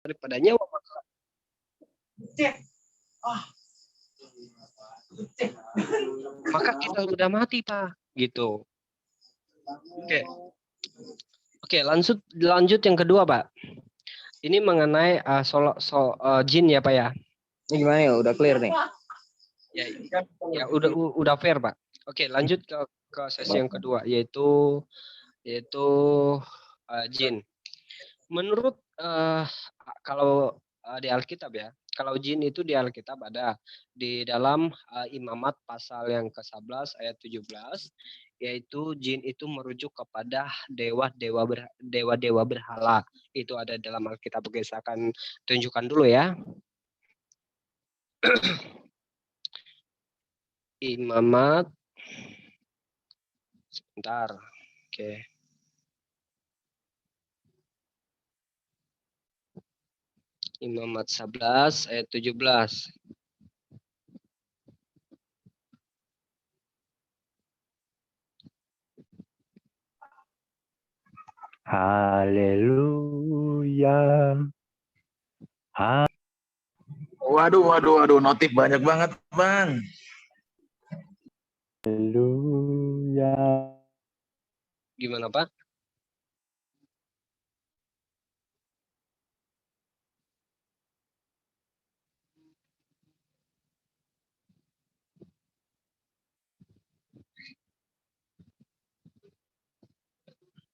daripada nyawa, maka kita sudah mati, Pak, gitu. Oke, lanjut yang kedua, Pak. Ini mengenai jin ya, Pak ya. Ini gimana ya? Udah clear nih. Ya udah fair, Pak. Oke, lanjut ke sesi yang kedua, yaitu jin. Menurut kalau di Alkitab ya, kalau jin itu di Alkitab ada di dalam Imamat pasal yang ke-11 ayat 17, yaitu jin itu merujuk kepada dewa-dewa berhala. Itu ada dalam Alkitab. Oke, saya akan tunjukkan dulu ya. Imamat, sebentar. Oke. Imamat 11 ayat 17. Haleluya. Waduh, notif banyak banget, Bang. Haleluya. Gimana, Pak?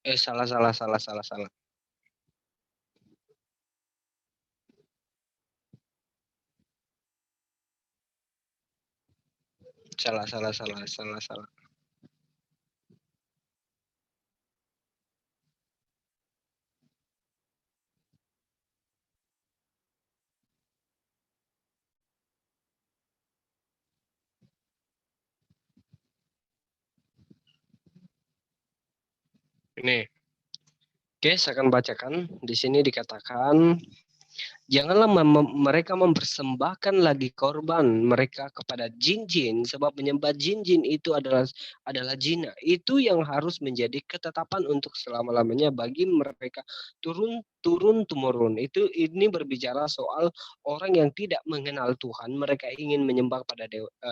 Salah. Salah. Ini. Oke, saya akan bacakan. Di sini dikatakan, janganlah mereka mempersembahkan lagi korban mereka kepada jin-jin, sebab menyembah jin-jin itu adalah zina. Itu yang harus menjadi ketetapan untuk selama-lamanya bagi mereka turun-temurun. Ini berbicara soal orang yang tidak mengenal Tuhan, mereka ingin menyembah pada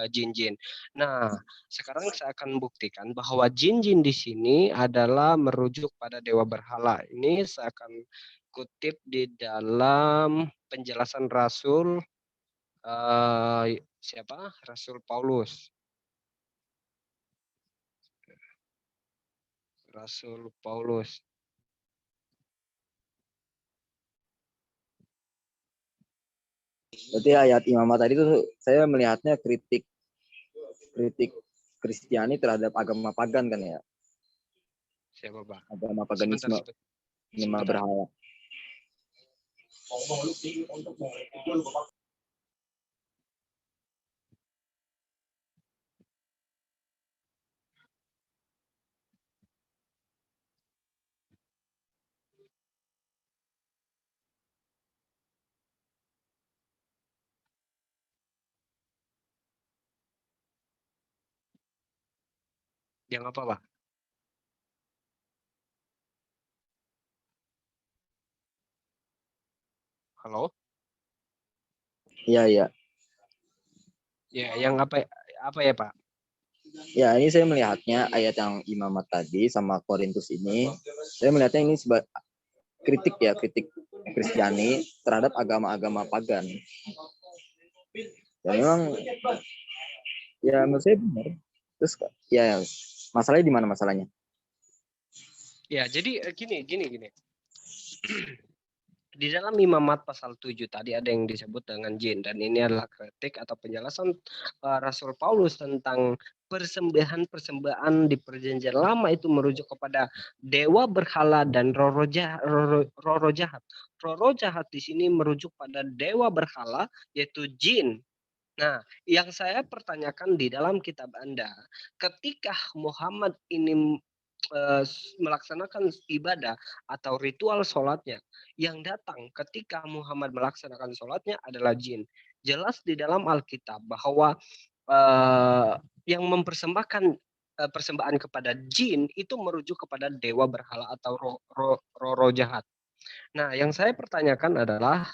jin-jin. Nah, sekarang saya akan buktikan bahwa jin-jin di sini adalah merujuk pada dewa berhala. Ini saya akan kutip di dalam penjelasan Rasul Rasul Paulus. Berarti ayat Imamat tadi tuh saya melihatnya kritik Kristiani terhadap agama pagan kan ya? Siapa, Pak? Agama paganisme, menyembah berhala. Yang apa, Pak? Halo? Iya. Ya, yang apa ya, Pak? Ya, ini saya melihatnya ayat yang Imamat tadi sama Korintus ini, saya melihatnya ini sebagai kritik Kristiani terhadap agama-agama pagan. Ya memang ya menurut saya benar. Terus ya masalahnya di mana masalahnya? Ya, jadi gini. Di dalam Imamat pasal 7 tadi ada yang disebut dengan jin, dan ini adalah kritik atau penjelasan Rasul Paulus tentang persembahan di perjanjian lama itu merujuk kepada dewa berhala dan roh jahat. Roh jahat di sini merujuk pada dewa berhala, yaitu jin. Nah, yang saya pertanyakan di dalam kitab Anda, ketika Muhammad ini melaksanakan ibadah atau ritual sholatnya, yang datang ketika Muhammad melaksanakan sholatnya adalah jin. Jelas di dalam Alkitab bahwa yang mempersembahkan persembahan kepada jin itu merujuk kepada dewa berhala atau roh jahat. Nah, yang saya pertanyakan adalah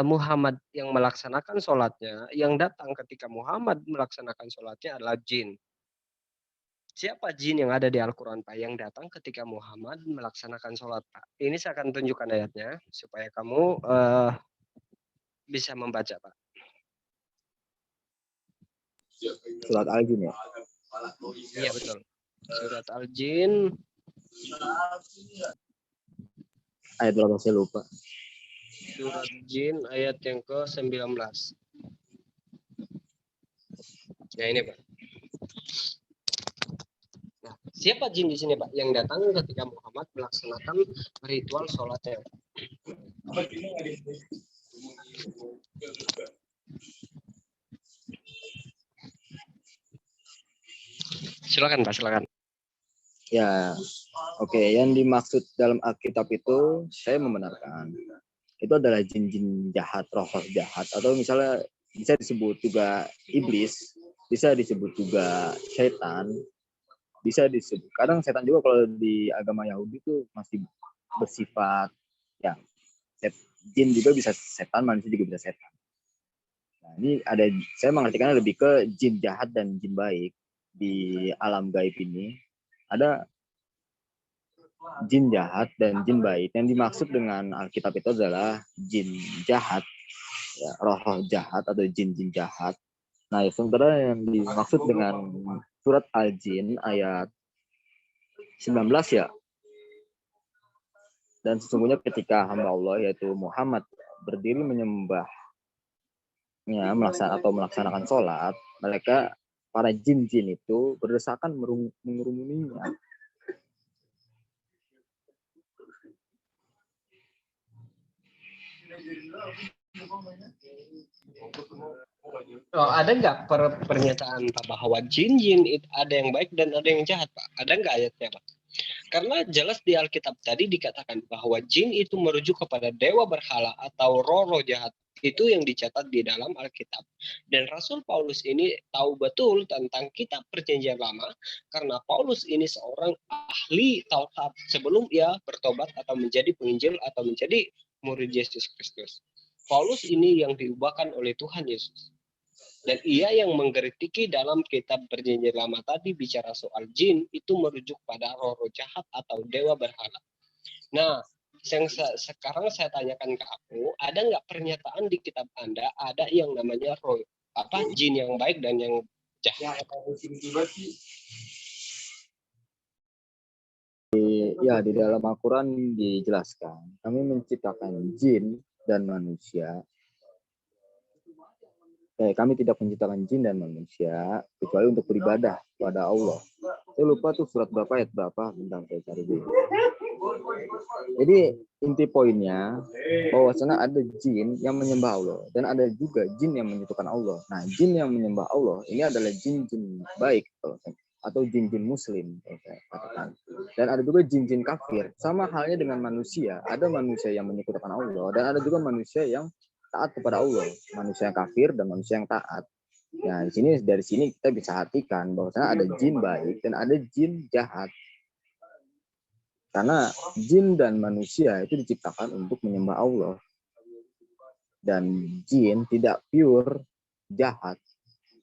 Muhammad yang melaksanakan sholatnya, yang datang ketika Muhammad melaksanakan sholatnya adalah jin. Siapa jin yang ada di Al-Quran, Pak, yang datang ketika Muhammad melaksanakan sholat, Pak? Ini saya akan tunjukkan ayatnya supaya kamu bisa membaca, Pak. Surat Al-Jin ya. Iya betul. Surat Al-Jin Ayat berapa saya lupa. Surat Jin ayat yang ke-19. Nah ini Pak. Nah, siapa jin di sini Pak yang datang ketika Muhammad melaksanakan ritual sholatnya? Silakan Pak, silakan. Ya, oke. Yang dimaksud dalam Alkitab itu saya membenarkan. Itu adalah jin-jin jahat, roh-roh jahat. Atau misalnya bisa disebut juga iblis, bisa disebut juga setan, bisa disebut. Kadang setan juga kalau di agama Yahudi itu masih bersifat, ya, jin juga bisa setan, manusia juga bisa setan. Nah, ini ada, saya mengartikannya lebih ke jin jahat dan jin baik di alam gaib ini. Ada jin jahat dan jin baik. Yang dimaksud dengan Alkitab itu adalah jin jahat, ya, roh-roh jahat atau jin-jin jahat. Nah, sementara yang dimaksud dengan surat Al-Jin ayat 19 ya. Dan sesungguhnya ketika hamba Allah yaitu Muhammad berdiri menyembahnya, melaksanakan sholat, mereka para jin-jin itu berdesakan mengurumuninya. Oh, ada nggak pernyataan Pak bahwa jin-jin itu ada yang baik dan ada yang jahat Pak? Ada nggak ayatnya Pak? Karena jelas di Alkitab tadi dikatakan bahwa jin itu merujuk kepada dewa berhala atau roh-roh jahat. Itu yang dicatat di dalam Alkitab. Dan Rasul Paulus ini tahu betul tentang kitab perjanjian lama karena Paulus ini seorang ahli Taurat sebelum ia bertobat atau menjadi penginjil atau menjadi murid Yesus Kristus. Paulus ini yang diubahkan oleh Tuhan Yesus. Dan ia yang mengkritiki dalam kitab perjanjian lama tadi bicara soal jin itu merujuk pada roh-roh jahat atau dewa berhala. Nah, yang sekarang saya tanyakan ke aku, ada nggak pernyataan di kitab Anda ada yang namanya roh jin yang baik dan yang jahat? Ya, di dalam Al-Quran dijelaskan, kami menciptakan jin dan manusia. Kami tidak menciptakan jin dan manusia kecuali untuk beribadah kepada Allah. Saya lupa tuh surat berapa, ayat berapa, bentar saya cari dulu. Jadi inti poinnya bahwasanya ada jin yang menyembah Allah dan ada juga jin yang menyekutukan Allah. Nah, jin yang menyembah Allah ini adalah jin-jin baik atau jin-jin muslim katakan. Dan ada juga jin-jin kafir. Sama halnya dengan manusia, ada manusia yang menyekutukan Allah dan ada juga manusia yang taat kepada Allah, manusia yang kafir dan manusia yang taat. Nah, dari sini kita bisa artikan bahwasanya ada jin baik dan ada jin jahat. Karena jin dan manusia itu diciptakan untuk menyembah Allah. Dan jin tidak pure jahat.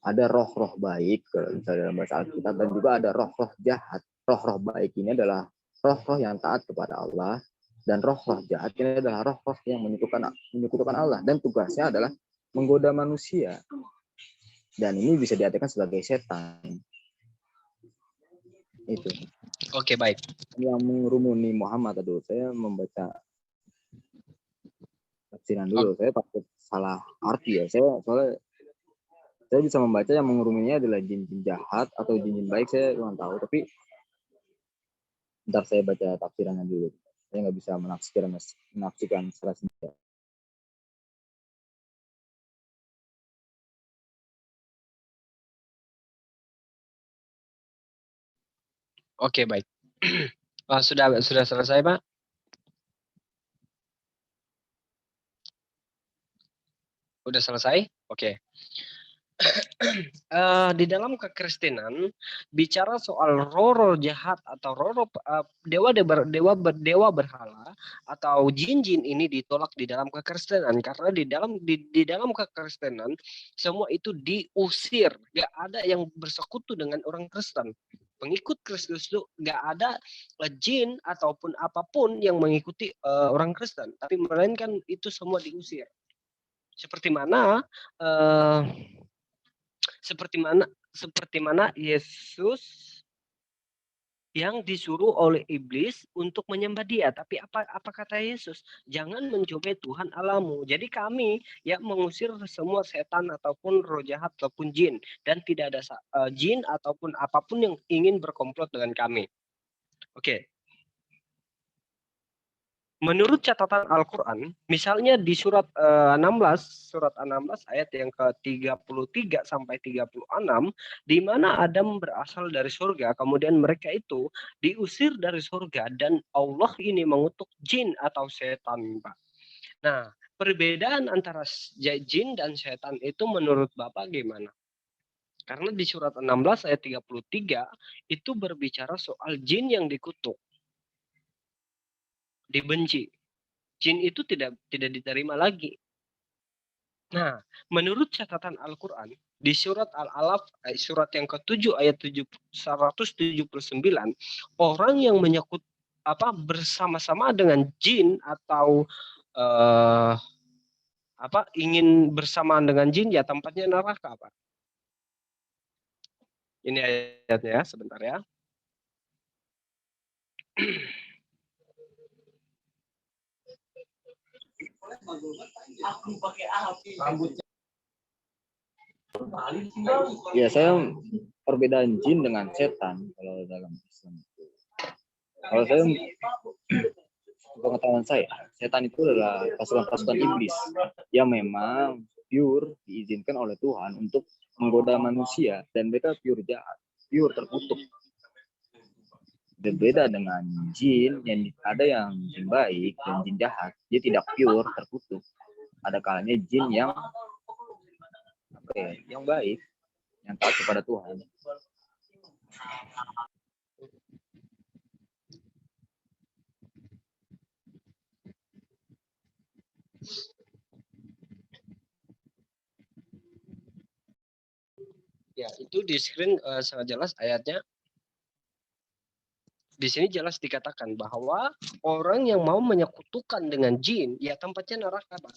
Ada roh-roh baik, misalnya dalam bahasa Alkitab, dan juga ada roh-roh jahat. Roh-roh baik ini adalah roh-roh yang taat kepada Allah, dan roh-roh jahat ini adalah roh-roh yang menyekutukan Allah, dan tugasnya adalah menggoda manusia. Dan ini bisa diartikan sebagai setan. Itu. Oke, baik. Yang mengerumuni Muhammad, saya membaca tafsiran dulu. Saya takut salah arti ya. Soalnya saya bisa membaca yang mengerumuninya adalah jin-jin jahat atau jin-jin baik, saya kurang tahu. Tapi ntar saya baca tafsirannya dulu. Saya nggak bisa menafsirkan secara sendiri. Oke, baik. Sudah selesai, Pak? Udah selesai? Oke. Di dalam kekristenan bicara soal roh-roh jahat atau roh-roh dewa berhala atau jin-jin ini ditolak di dalam kekristenan karena di dalam kekristenan semua itu diusir, gak ada yang bersekutu dengan orang Kristen. Pengikut Kristus itu gak ada jin ataupun apapun yang mengikuti orang Kristen, tapi melainkan itu semua diusir. Seperti mana uh, seperti mana Yesus yang disuruh oleh iblis untuk menyembah dia. Tapi apa kata Yesus? Jangan mencobai Tuhan Allahmu. Jadi kami ya mengusir semua setan ataupun roh jahat ataupun jin, dan tidak ada jin ataupun apapun yang ingin berkomplot dengan kami. Oke. Menurut catatan Al-Quran, misalnya di surat 16 ayat yang ke-33 sampai 36, di mana Adam berasal dari surga, kemudian mereka itu diusir dari surga dan Allah ini mengutuk jin atau setan, Pak. Nah, perbedaan antara jin dan setan itu menurut Bapak gimana? Karena di surat 16 ayat 33 itu berbicara soal jin yang dikutuk, dibenci. Jin itu tidak diterima lagi. Nah, menurut catatan Al-Quran, di surat Al-Alaq, surat yang ke-7 ayat 179, orang yang menyekut bersama-sama dengan jin atau ingin bersamaan dengan jin, ya tempatnya neraka, Pak. Ini ayatnya, sebentar ya. Ya, saya perbedaan jin dengan setan kalau dalam Islam. Kalau saya pengetahuan saya, setan itu adalah pasukan-pasukan iblis yang memang pure diizinkan oleh Tuhan untuk menggoda manusia, dan mereka pure jahat, pure terkutuk. Berbeda dengan jin, yang ada yang jin baik dan jin jahat, dia tidak pure terkutuk. Ada kalanya jin yang yang baik, yang taat kepada Tuhan. Ya, itu di screen sangat jelas ayatnya. Di sini jelas dikatakan bahwa orang yang mau menyekutukan dengan jin, ya tempatnya neraka, Pak.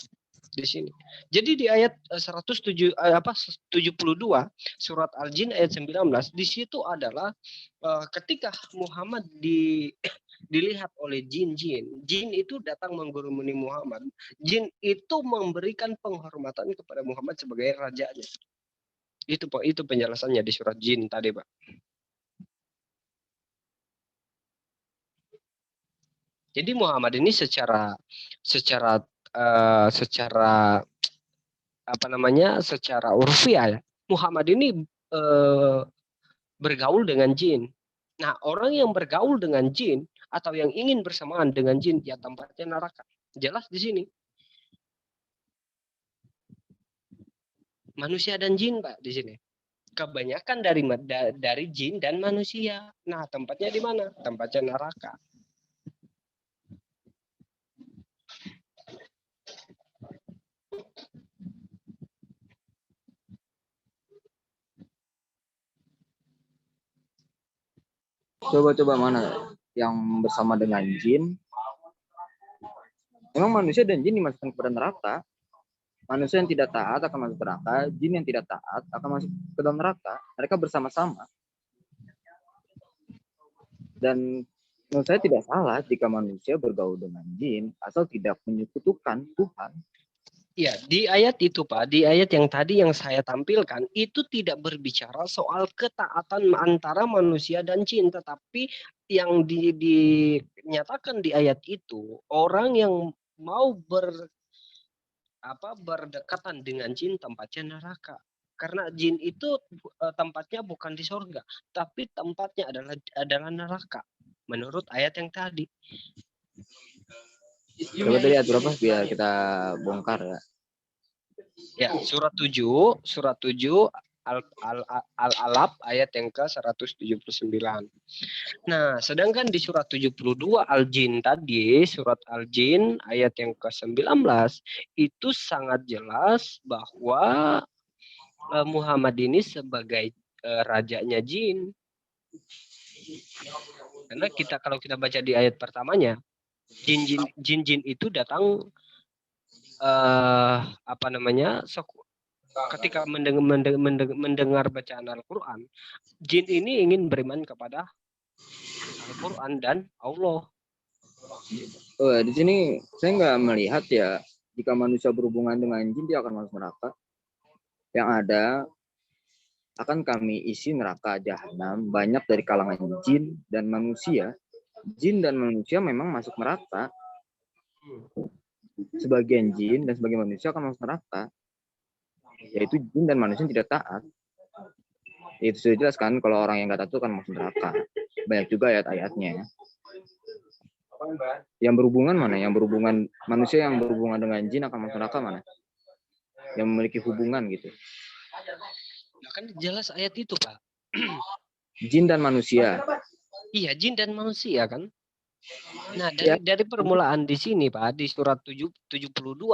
Di sini. Jadi di ayat 72 surat Al-Jin ayat 19, di situ adalah ketika Muhammad dilihat oleh jin-jin. Jin itu datang menggurui Muhammad. Jin itu memberikan penghormatan kepada Muhammad sebagai rajanya. Itu penjelasannya di surat Jin tadi, Pak. Jadi Muhammad ini secara secara urfiah ya, Muhammad ini bergaul dengan jin. Nah, orang yang bergaul dengan jin atau yang ingin bersamaan dengan jin, ya tempatnya neraka. Jelas di sini. Manusia dan jin, Pak, di sini. Kebanyakan dari jin dan manusia. Nah, tempatnya di mana? Tempatnya neraka. Coba mana yang bersama dengan jin? Memang manusia dan jin dimasukkan kepada neraka. Manusia yang tidak taat akan masuk neraka, jin yang tidak taat akan masuk ke dalam neraka. Mereka bersama-sama. Dan menurut saya tidak salah jika manusia bergaul dengan jin asal tidak menyekutukan Tuhan. Ya, di ayat itu, Pak, di ayat yang tadi yang saya tampilkan, itu tidak berbicara soal ketaatan antara manusia dan jin, tetapi yang dinyatakan di ayat itu, orang yang mau berdekatan dengan jin tempatnya neraka. Karena jin itu tempatnya bukan di surga, tapi tempatnya adalah neraka, menurut ayat yang tadi. Coba tadi ayat berapa biar kita bongkar ya. Ya, surat 7 Al-Alaq ayat yang ke-179. Nah, sedangkan di surat 72 Al-Jin tadi, surat Al-Jin ayat yang ke-19 itu sangat jelas bahwa Muhammad ini sebagai rajanya jin. Karena kalau kita baca di ayat pertamanya, jin itu datang ketika mendengar bacaan Al-Quran, jin ini ingin beriman kepada Al-Quran dan Allah. Di sini saya nggak melihat ya, jika manusia berhubungan dengan jin dia akan masuk neraka. Yang ada akan kami isi neraka jahanam banyak dari kalangan jin dan manusia. Jin dan manusia memang masuk neraka. Sebagian jin dan sebagian manusia akan masuk neraka. Yaitu jin dan manusia yang tidak taat. Itu sudah jelas kan, kalau orang yang nggak taat itu akan masuk neraka. Banyak juga ayat-ayatnya. Yang berhubungan mana? Yang berhubungan manusia yang berhubungan dengan jin akan masuk neraka mana? Yang memiliki hubungan gitu. Nah, kan jelas ayat itu, Pak. Jin dan manusia. Iya, jin dan manusia kan. Nah, dari permulaan di sini, Pak, di surat 72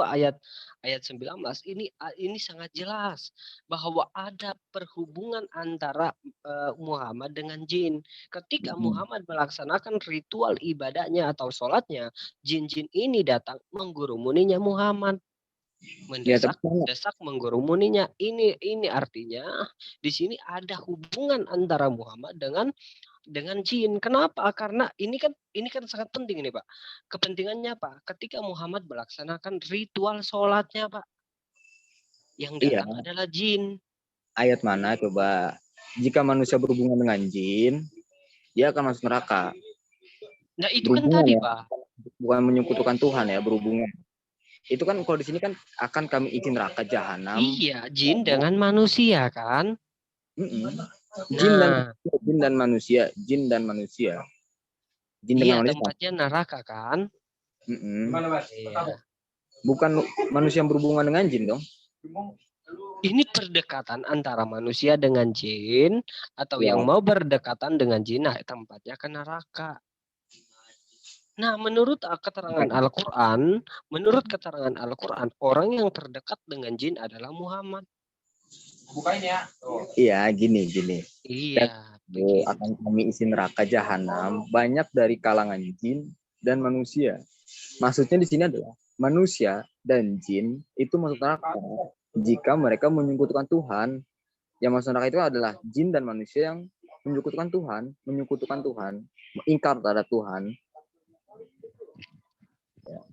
ayat 19 ini sangat jelas bahwa ada perhubungan antara Muhammad dengan jin. Ketika Muhammad melaksanakan ritual ibadahnya atau sholatnya, jin-jin ini datang menggurumuninya Muhammad. Mendesak menggurumuninya. Ini artinya di sini ada hubungan antara Muhammad dengan jin. Kenapa? Karena ini kan sangat penting ini, Pak. Kepentingannya apa? Ketika Muhammad melaksanakan ritual sholatnya, Pak, yang datang adalah jin. Ayat mana coba? Jika manusia berhubungan dengan jin, dia akan masuk neraka. Nah, itu kan tadi, ya, Pak. Bukan menyekutukan Tuhan ya, berhubungan. Itu kan kalau di sini kan akan kami izin neraka jahanam. Iya, jin dengan manusia kan? Jin dan manusia. Jin dan manusia. Iya, tempatnya neraka kan? Iya. Bukan manusia yang berhubungan dengan jin dong. Ini perdekatan antara manusia dengan jin atau yang mau berdekatan dengan jin, nah tempatnya ke neraka. Nah, menurut keterangan Al-Quran, orang yang terdekat dengan jin adalah Muhammad. Bukain ya. Iya, gini. Iya. Akan kami isi neraka jahanam banyak dari kalangan jin dan manusia. Maksudnya di sini adalah manusia dan jin itu masuk neraka jika mereka menyekutukan Tuhan. Yang masuk neraka itu adalah jin dan manusia yang menyekutukan Tuhan, mengingkar terhadap Tuhan.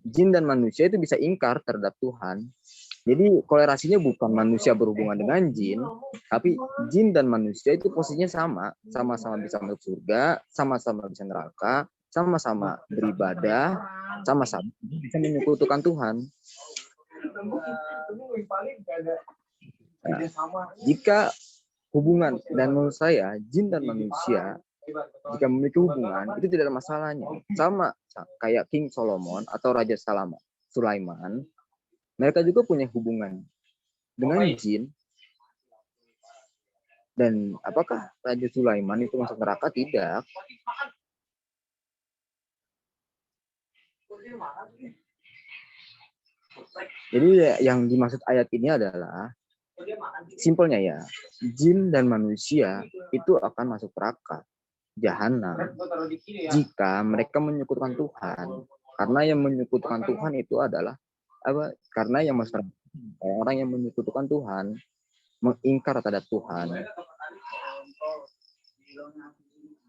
Jin dan manusia itu bisa ingkar terhadap Tuhan. Jadi kolerasinya bukan manusia berhubungan dengan jin, tapi jin dan manusia itu posisinya sama-sama bisa masuk surga, sama-sama bisa neraka, sama-sama beribadah, sama-sama bisa menyekutukan Tuhan. Nah, jika hubungan, dan menurut saya jin dan manusia jika memiliki hubungan itu tidak ada masalahnya, sama kayak King Solomon atau Raja Sulaiman, mereka juga punya hubungan dengan jin. Dan apakah Raja Sulaiman itu masuk neraka? Tidak. Jadi yang dimaksud ayat ini adalah simpelnya ya, jin dan manusia itu akan masuk neraka jahanam jika mereka menyekutukan Tuhan. Karena yang menyekutukan Tuhan itu adalah apa? Karena yang orang yang menyekutukan Tuhan, mengingkar terhadap Tuhan.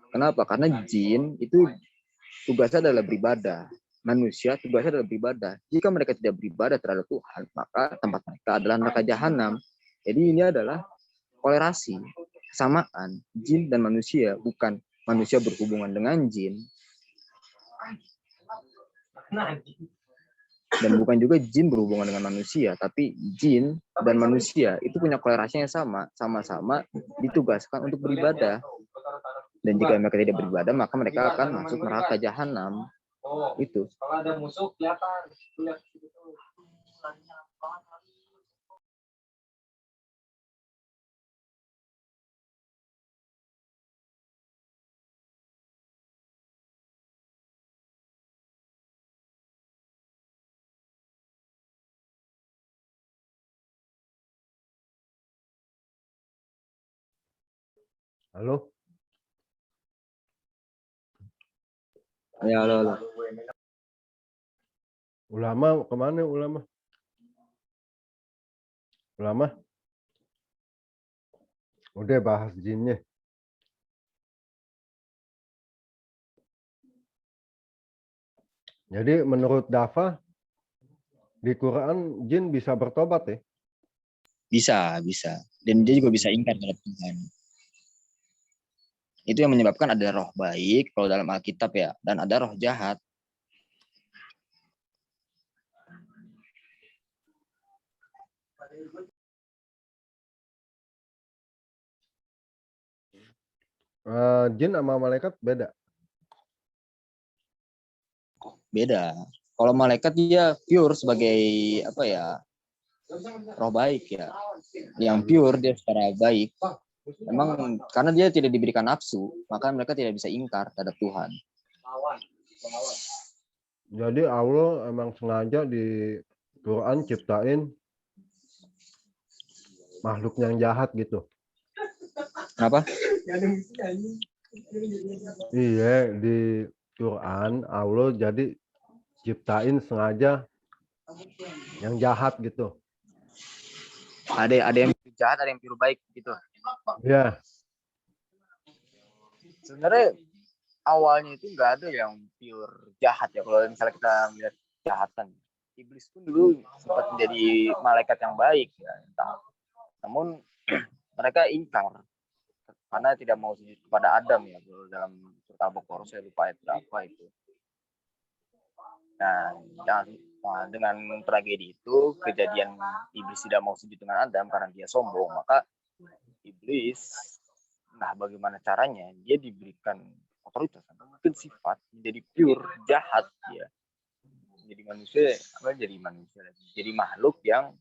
Kenapa? Karena jin itu tugasnya adalah beribadah. Manusia tugasnya adalah beribadah. Jika mereka tidak beribadah terhadap Tuhan, maka tempat mereka adalah neraka jahanam. Jadi ini adalah kolerasi, kesamaan jin dan manusia, bukan manusia berhubungan dengan jin. Dan bukan juga jin berhubungan dengan manusia, tapi jin dan manusia itu punya kolerasi yang sama-sama ditugaskan untuk beribadah. Dan jika mereka tidak beribadah, maka mereka akan masuk neraka jahanam. Itu. Kalau ada musuh kelihatan. Halo? Ya, halo. Ulama kemana ulama? Ulama? Udah bahas jinnya. Jadi menurut Dafa, di Quran jin bisa bertobat ya? Bisa. Dan dia juga bisa ingkar terhadap Tuhan. Itu yang menyebabkan ada roh baik kalau dalam Alkitab ya, dan ada roh jahat. Jin sama malaikat beda. Beda. Kalau malaikat dia pure sebagai apa ya, roh baik ya, yang pure dia secara baik. Memang karena dia tidak diberikan nafsu, maka mereka tidak bisa ingkar terhadap Tuhan. Jadi Allah emang sengaja di Quran ciptain makhluk yang jahat gitu. Kenapa? Iya, di Quran Allah jadi ciptain sengaja yang jahat gitu. Ada yang pure jahat, ada yang pure baik gitu. Iya. Sebenarnya awalnya itu nggak ada yang pure jahat ya. Kalau misalnya kita melihat kejahatan, iblis pun dulu sempat menjadi malaikat yang baik ya. Namun mereka ingkar karena tidak mau sujud kepada Adam ya. Kalau dalam surat Al-Baqarah saya lupa ayat berapa itu. Nah, dengan tragedi itu, kejadian iblis tidak mau sujud dengan Adam karena dia sombong, maka iblis, nah bagaimana caranya dia diberikan otoritas, mungkin sifat menjadi pure jahat dia, jadi makhluk yang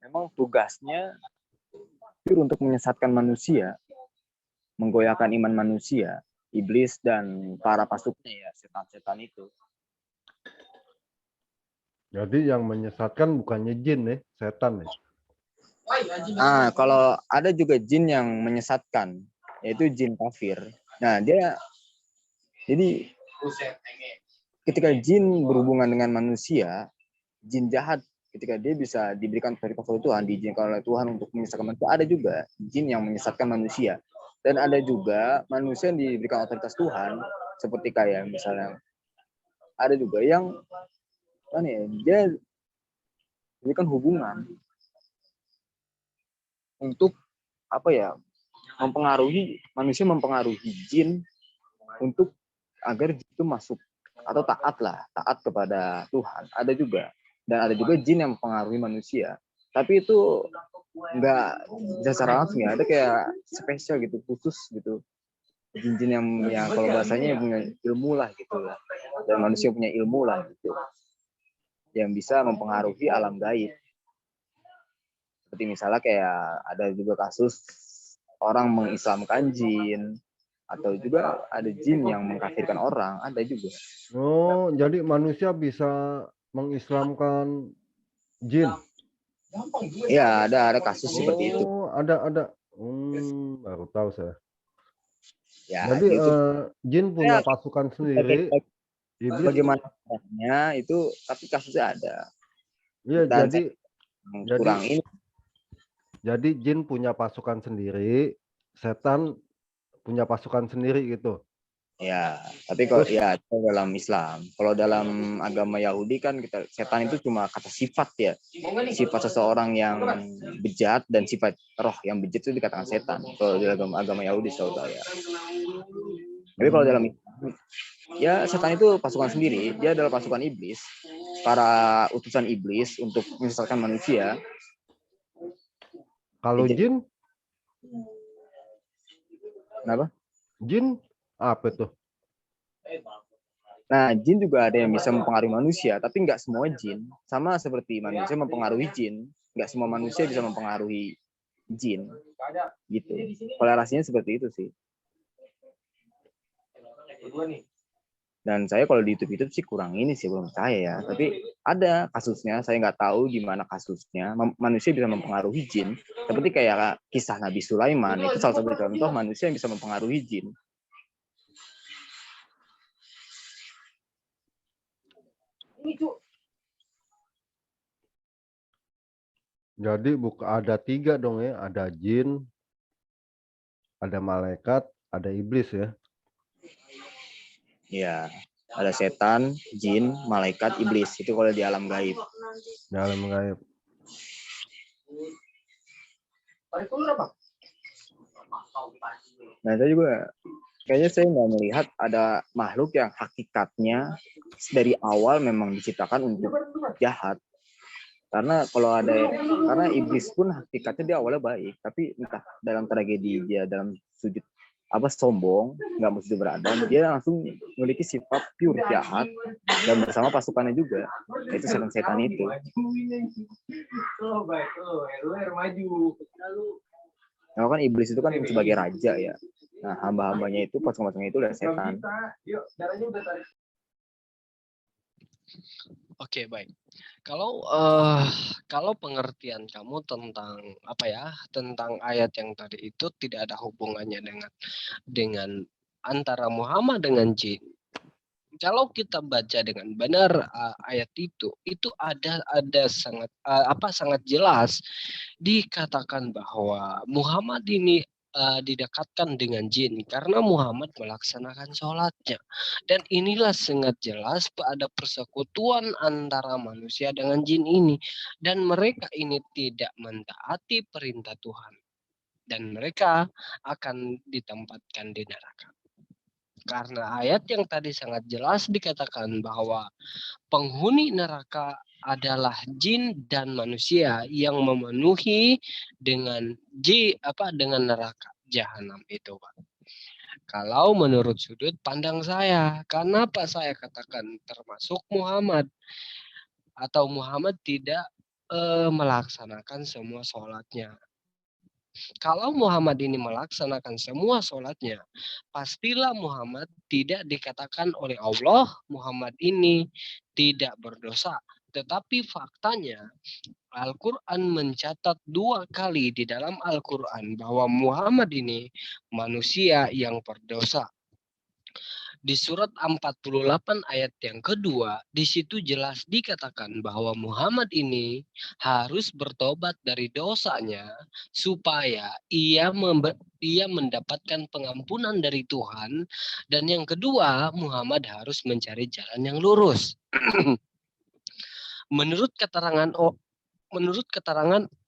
memang tugasnya pure untuk menyesatkan manusia, menggoyahkan iman manusia, iblis dan para pasuknya ya, setan-setan itu. Jadi yang menyesatkan bukannya jin ya, setan ya. Kalau ada juga jin yang menyesatkan, yaitu jin kafir. Nah, jadi ketika jin berhubungan dengan manusia, jin jahat ketika dia bisa diberikan otoritas oleh Tuhan, diizinkan oleh Tuhan untuk menyesatkan manusia, ada juga jin yang menyesatkan manusia. Dan ada juga manusia yang diberikan otoritas Tuhan, seperti kayak misalnya ada juga yang dia diberikan hubungan untuk mempengaruhi jin untuk agar itu masuk atau taat kepada Tuhan. Ada juga, dan ada juga jin yang mempengaruhi manusia, tapi itu nggak bisa secara langsung ya, ada kayak spesial gitu, khusus gitu, jin-jin yang kalau bahasanya punya ilmu lah gitu lah, dan manusia punya ilmu lah gitu, yang bisa mempengaruhi alam gaib. Seperti misalnya kayak ada juga kasus orang mengislamkan jin, atau juga ada jin yang mengkafirkan orang, ada juga. Oh, jadi manusia bisa mengislamkan jin. Iya, ada kasus seperti itu. Oh, ada. Baru tahu saya. Ya, Jadi itu jin punya pasukan sendiri, iblis. bagaimana caranya itu, tapi kasusnya ada. Iya, Dan jadi kurang ini. Jadi jin punya pasukan sendiri, setan punya pasukan sendiri gitu. Ya, tapi kalau Terus, ya dalam Islam, kalau dalam agama Yahudi kan setan itu cuma kata sifat ya, sifat seseorang yang bejat, dan sifat roh yang bejat itu dikatakan setan. Kalau di agama Yahudi saudara ya. Tapi kalau dalam Islam, ya setan itu pasukan sendiri, dia adalah pasukan iblis, para utusan iblis untuk menyesatkan manusia. kalau jin, Kenapa? jin apa tuh? Nah, jin juga ada yang bisa mempengaruhi manusia, tapi nggak semua jin. Sama seperti manusia mempengaruhi jin, nggak semua manusia bisa mempengaruhi jin. Gitu. Kolerasinya seperti itu sih. Dan saya kalau di YouTube sih kurang ini sih, belum percaya ya. Tapi ada kasusnya, saya nggak tahu gimana kasusnya. Manusia bisa mempengaruhi jin. Seperti kayak kisah Nabi Sulaiman, itu salah satu contoh manusia yang bisa mempengaruhi jin. Jadi ada 3 dong ya, ada jin, ada malaikat, ada iblis ya. Ya, ada setan, jin, malaikat, iblis. Itu kalau di alam gaib. Di alam gaib. Nah, saya juga kayaknya saya nggak melihat ada makhluk yang hakikatnya dari awal memang diciptakan untuk jahat. Karena karena iblis pun hakikatnya dia awalnya baik, tapi entah dalam tragedi dia dalam sujud sombong, nggak mau sujud beradab, dia langsung memiliki sifat pure jahat dan bersama pasukannya juga, yaitu setan-setan itu. Nah, kan iblis itu kan sebagai raja ya. Nah, hamba-hambanya itu pasukan-pasukannya itu adalah setan. Oke, baik. Kalau pengertian kamu tentang tentang ayat yang tadi itu tidak ada hubungannya dengan antara Muhammad dengan jin. Kalau kita baca dengan benar ayat itu ada sangat jelas dikatakan bahwa Muhammad ini didekatkan dengan jin karena Muhammad melaksanakan sholatnya. Dan inilah sangat jelas ada persekutuan antara manusia dengan jin ini. Dan mereka ini tidak mentaati perintah Tuhan. Dan mereka akan ditempatkan di neraka. Karena ayat yang tadi sangat jelas dikatakan bahwa penghuni neraka adalah jin dan manusia yang memenuhi dengan neraka jahanam itu, Pak. Kalau menurut sudut pandang saya, kenapa saya katakan termasuk Muhammad atau Muhammad tidak melaksanakan semua sholatnya. Kalau Muhammad ini melaksanakan semua sholatnya, pastilah Muhammad tidak dikatakan oleh Allah, Muhammad ini tidak berdosa. Tetapi faktanya, Al-Quran mencatat 2 kali di dalam Al-Quran bahwa Muhammad ini manusia yang berdosa. Di surat 48 ayat yang kedua, di situ jelas dikatakan bahwa Muhammad ini harus bertobat dari dosanya supaya ia mendapatkan pengampunan dari Tuhan. Dan yang kedua, Muhammad harus mencari jalan yang lurus. Menurut keterangan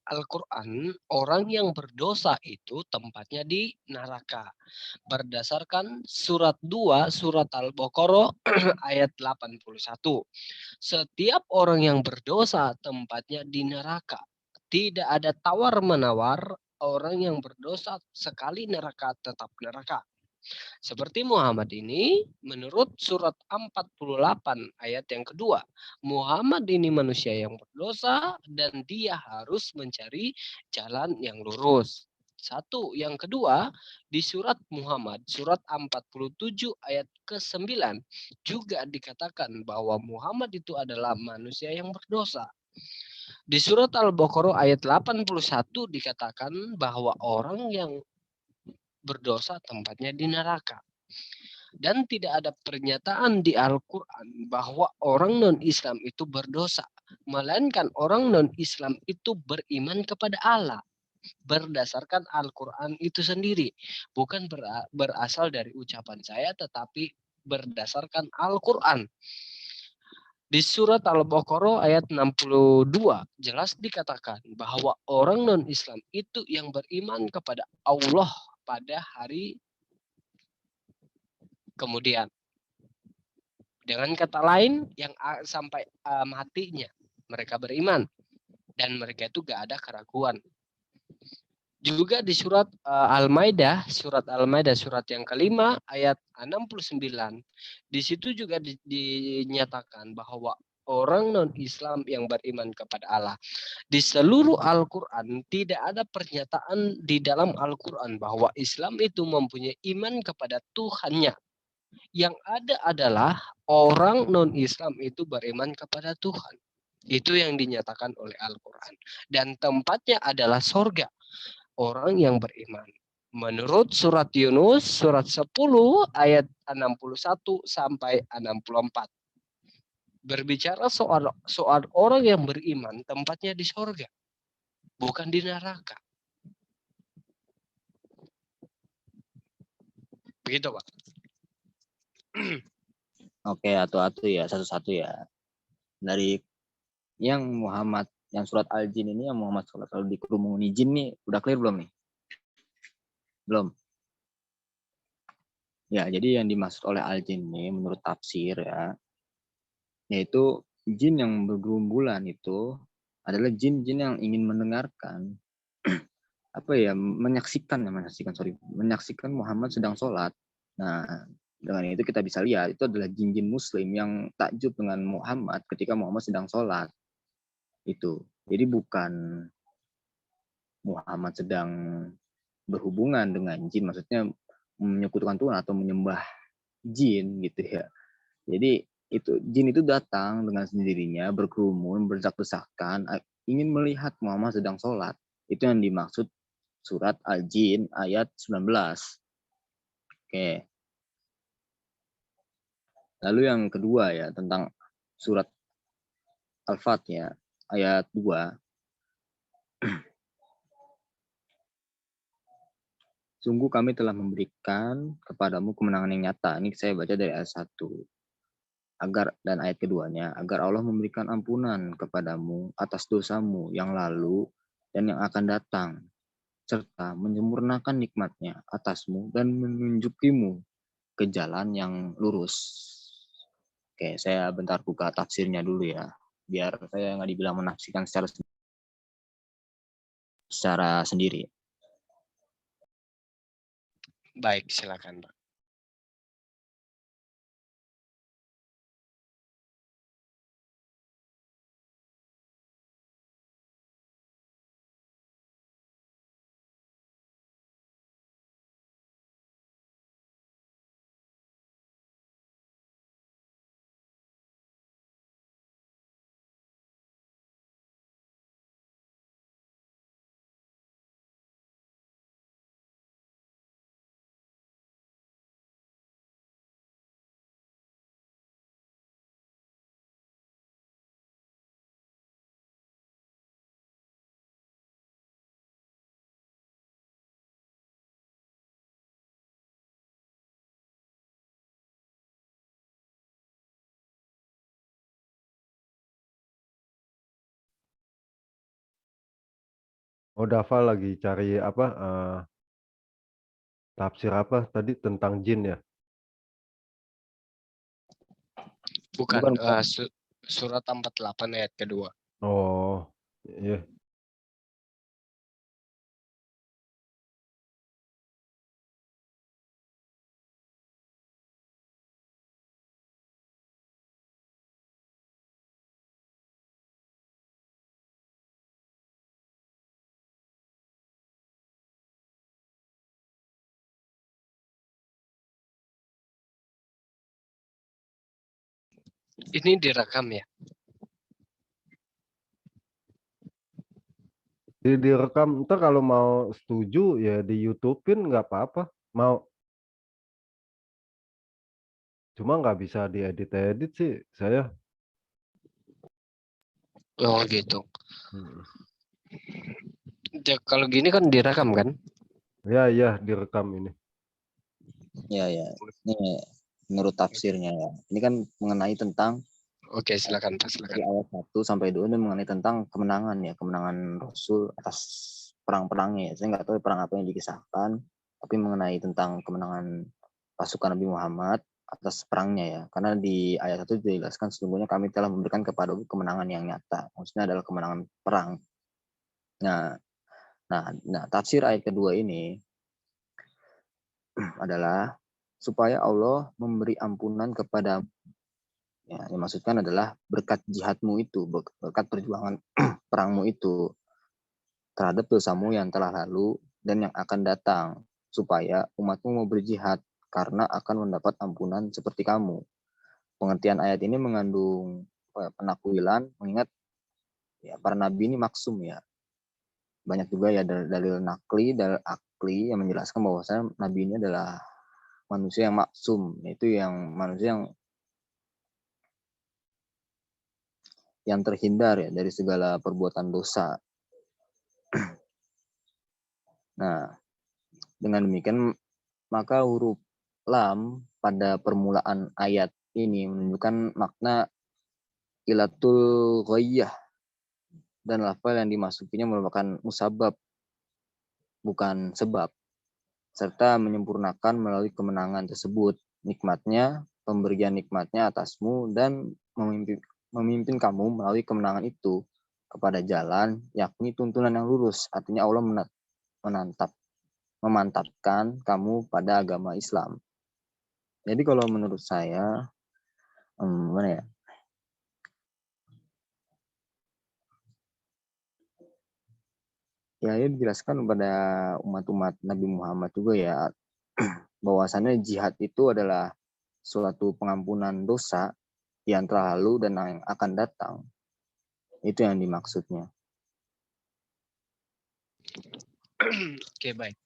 Al-Quran, orang yang berdosa itu tempatnya di neraka. Berdasarkan surat 2, surat Al-Baqarah ayat 81. Setiap orang yang berdosa tempatnya di neraka. Tidak ada tawar-menawar, orang yang berdosa sekali neraka tetap neraka. Seperti Muhammad ini, menurut surat 48 ayat yang kedua, Muhammad ini manusia yang berdosa dan dia harus mencari jalan yang lurus. Satu, yang kedua, di surat Muhammad, surat 47 ayat ke-9, juga dikatakan bahwa Muhammad itu adalah manusia yang berdosa. Di surat Al-Baqarah ayat 81 dikatakan bahwa orang yang berdosa tempatnya di neraka. Dan tidak ada pernyataan di Al-Quran bahwa orang non-Islam itu berdosa. Melainkan orang non-Islam itu beriman kepada Allah. Berdasarkan Al-Quran itu sendiri. Bukan berasal dari ucapan saya, tetapi berdasarkan Al-Quran. Di surat Al-Baqarah ayat 62 jelas dikatakan bahwa orang non-Islam itu yang beriman kepada Allah pada hari kemudian. Dengan kata lain, yang sampai matinya mereka beriman dan mereka itu gak ada keraguan. Juga di surat Al-Maidah, surat yang kelima ayat 69. Di situ juga dinyatakan bahwa orang non-Islam yang beriman kepada Allah. Di seluruh Al-Quran tidak ada pernyataan di dalam Al-Quran bahwa Islam itu mempunyai iman kepada Tuhannya. Yang ada adalah orang non-Islam itu beriman kepada Tuhan. Itu yang dinyatakan oleh Al-Quran. Dan tempatnya adalah sorga. Orang yang beriman. Menurut surat Yunus, surat 10 ayat 61 sampai 64. Berbicara soal orang yang beriman, tempatnya di sorga. Bukan di neraka. Begitu, Pak. Oke, atu-atu ya, satu-satu ya. Dari yang Muhammad, yang surat Al-Jin ini, yang Muhammad SAW dikerumuni jin nih, udah clear belum nih? Belum? Ya, jadi yang dimaksud oleh Al-Jin ini menurut tafsir ya, yaitu jin yang bergerumbulan itu adalah jin-jin yang ingin mendengarkan menyaksikan Muhammad sedang sholat. Nah, dengan itu kita bisa lihat itu adalah jin-jin muslim yang takjub dengan Muhammad ketika Muhammad sedang sholat. Itu. Jadi bukan Muhammad sedang berhubungan dengan jin, maksudnya menyekutukan Tuhan atau menyembah jin gitu ya. Jadi jin itu datang dengan sendirinya, berkerumun, berdesak-desakan, ingin melihat Muhammad sedang sholat. Itu yang dimaksud surat Al-Jin ayat 19. Oke. Lalu yang kedua ya, tentang surat Al-Fatihah ayat 2. Sungguh kami telah memberikan kepadamu kemenangan yang nyata. Ini saya baca dari ayat 1. Dan ayat keduanya, agar Allah memberikan ampunan kepadamu atas dosamu yang lalu dan yang akan datang, serta menyempurnakan nikmatnya atasmu dan menunjukimu ke jalan yang lurus. Oke, saya bentar buka tafsirnya dulu ya, biar saya nggak dibilang menafsirkan secara sendiri. Baik, silakan, Pak. Oh, Dava lagi cari apa? Tafsir apa tadi tentang jin ya? Bukan, Bukan. surat 48 ayat kedua. Oh, iya. Ini direkam ya? Direkam, ntar kalau mau setuju ya di YouTube-in nggak apa-apa. Mau, cuma nggak bisa diedit-edit sih saya. Oh gitu. Hmm. Kalau gini kan direkam kan? Ya, direkam ini. Ya. Ini menurut tafsirnya ya. Ini kan mengenai tentang Oke, silakan Pak, dari silakan. ayat 1 sampai 2 ini mengenai tentang kemenangan ya, kemenangan Rasul atas perang-perangnya ya. Saya nggak tahu perang apa yang dikisahkan, tapi mengenai tentang kemenangan pasukan Nabi Muhammad atas perangnya ya. Karena di ayat 1 dijelaskan sesungguhnya kami telah memberikan kepada kemenangan yang nyata. Maksudnya adalah kemenangan perang. Nah, tafsir ayat kedua ini adalah supaya Allah memberi ampunan kepada ya, yang maksudkan adalah berkat jihadmu itu, berkat perjuangan perangmu itu terhadap dosamu yang telah lalu dan yang akan datang, supaya umatmu mau berjihad karena akan mendapat ampunan seperti kamu. Pengertian ayat ini mengandung penakwilan, mengingat ya para nabi ini maksum ya. Banyak juga ya dalil nakli, dalil akli yang menjelaskan bahwasanya nabi ini adalah manusia yang maksum, yaitu yang manusia yang terhindar ya dari segala perbuatan dosa. Nah, dengan demikian maka huruf lam pada permulaan ayat ini menunjukkan makna ilatul ghaiyah, dan lafal yang dimasukinya merupakan musabab bukan sebab, serta menyempurnakan melalui kemenangan tersebut nikmatnya, pemberian nikmatnya atasmu, dan memimpin kamu melalui kemenangan itu kepada jalan, yakni tuntunan yang lurus. Artinya Allah memantapkan kamu pada agama Islam. Jadi kalau menurut saya, mana ya? Ya, ini dijelaskan kepada umat-umat Nabi Muhammad juga ya, bahwasannya jihad itu adalah suatu pengampunan dosa yang telah lalu dan yang akan datang. Itu yang dimaksudnya. Oke, baik.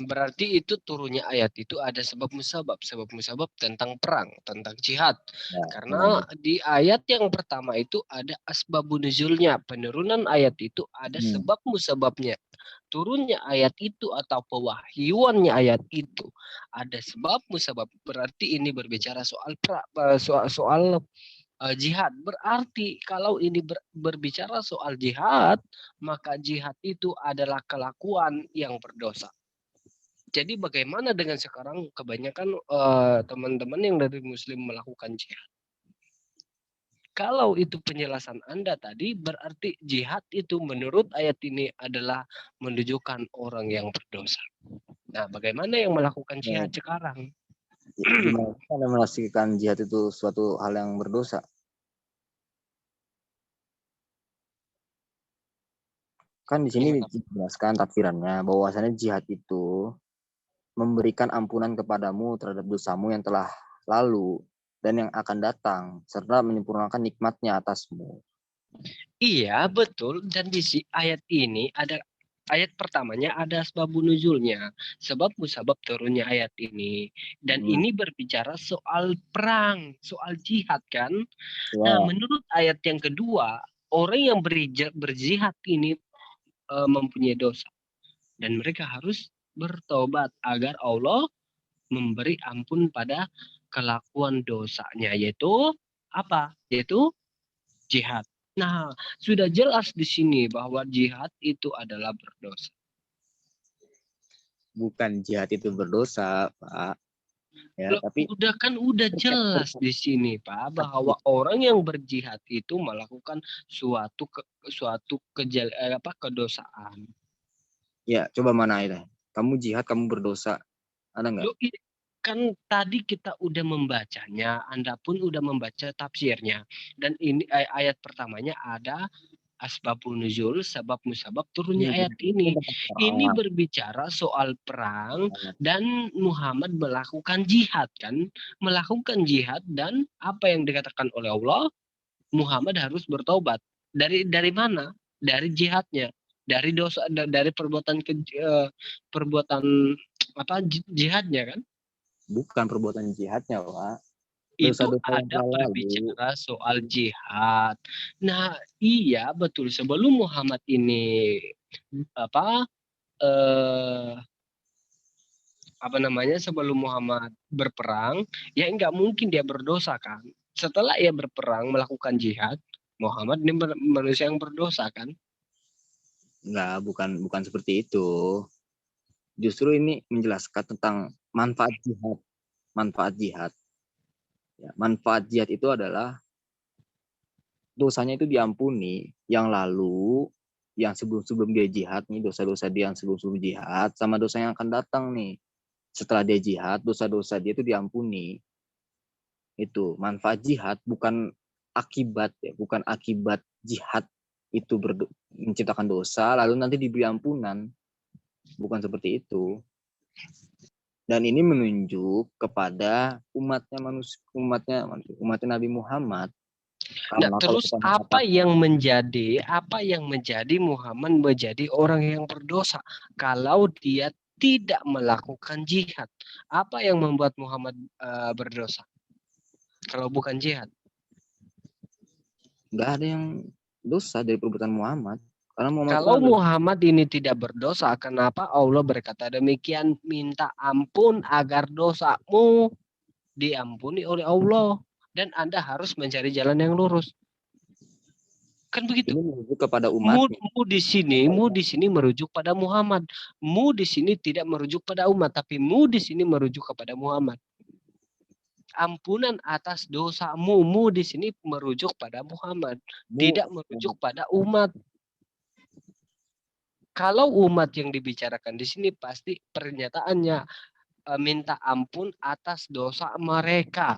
Berarti itu turunnya ayat itu ada sebab musabab tentang perang, tentang jihad. Ya, Karena di ayat yang pertama itu ada asbabun nuzulnya, penurunan ayat itu ada sebab musababnya. Turunnya ayat itu atau pewahyuannya ayat itu ada sebab musabab. Berarti ini berbicara soal jihad. Berarti kalau ini berbicara soal jihad, maka jihad itu adalah kelakuan yang berdosa. Jadi bagaimana dengan sekarang kebanyakan teman-teman yang dari Muslim melakukan jihad? Kalau itu penjelasan Anda tadi, berarti jihad itu menurut ayat ini adalah menunjukkan orang yang berdosa. Nah, bagaimana yang melakukan jihad sekarang? Gimana Anda menafsirkan jihad itu suatu hal yang berdosa? Kan di sini dijelaskan tafsirannya bahwasannya jihad itu memberikan ampunan kepadamu terhadap dosamu yang telah lalu dan yang akan datang, serta menyempurnakan nikmatnya atasmu. Iya, betul. Dan di ayat ini ada ayat pertamanya ada asbabun nuzulnya, sebab musabab turunnya ayat ini. Dan ini berbicara soal perang, soal jihad kan. Nah, menurut ayat yang kedua, orang yang berjihad ini mempunyai dosa. Dan mereka harus bertobat agar Allah memberi ampun pada kelakuan dosanya, yaitu apa? Yaitu jihad. Nah, sudah jelas di sini bahwa jihad itu adalah berdosa. Bukan jihad itu berdosa, Pak. Ya, Loh, tapi udah jelas di sini, Pak, bahwa orang yang berjihad itu melakukan suatu kedosaan. Ya, coba mana itu? Kamu jihad, kamu berdosa. Ada nggak? Loh, kan tadi kita udah membacanya, Anda pun udah membaca tafsirnya. Dan ini ayat pertamanya ada asbabun nuzul, sebab musabab turunnya ayat ini. Ini berbicara soal perang dan Muhammad melakukan jihad kan? Melakukan jihad, dan apa yang dikatakan oleh Allah, Muhammad harus bertobat. Dari mana? Dari jihadnya. Dari dosa, dari perbuatan apa jihadnya kan? Bukan perbuatan jihadnya, Pak. Itu Dosa-dosa yang ada telah lalu. berbicara soal jihad. Nah, iya betul, sebelum Muhammad ini sebelum Muhammad berperang, ya nggak mungkin dia berdosa kan. Setelah ia berperang melakukan jihad, Muhammad ini manusia yang berdosa kan. Enggak, bukan seperti itu. Justru ini menjelaskan tentang manfaat jihad. Manfaat jihad. Ya, manfaat jihad itu adalah dosanya itu diampuni yang lalu, yang sebelum dia jihad nih, dosa-dosa dia yang sebelum jihad, sama dosa yang akan datang nih. Setelah dia jihad, dosa-dosa dia itu diampuni. Itu manfaat jihad, bukan akibat ya, bukan akibat jihad itu menciptakan dosa lalu nanti diberi ampunan. Bukan seperti itu. Dan ini menunjuk kepada umatnya Nabi Muhammad. Nah, Karena kalau terus kita apa mengatakan yang menjadi Muhammad menjadi orang yang berdosa kalau dia tidak melakukan jihad? Apa yang membuat Muhammad berdosa kalau bukan jihad? nggak ada yang dosa dari perbuatan Muhammad, karena Muhammad itu Kalau adalah Muhammad ini tidak berdosa, kenapa Allah berkata demikian? Minta ampun agar dosamu diampuni oleh Allah. Dan Anda harus mencari jalan yang lurus. Kan begitu. ini menuju kepada Mu, umatnya. mu di sini merujuk pada Muhammad. Mu di sini tidak merujuk pada umat, tapi mu di sini merujuk kepada Muhammad. Ampunan atas dosamu, mu di sini merujuk pada Muhammad, tidak merujuk pada umat. Kalau umat yang dibicarakan di sini pasti pernyataannya minta ampun atas dosa mereka.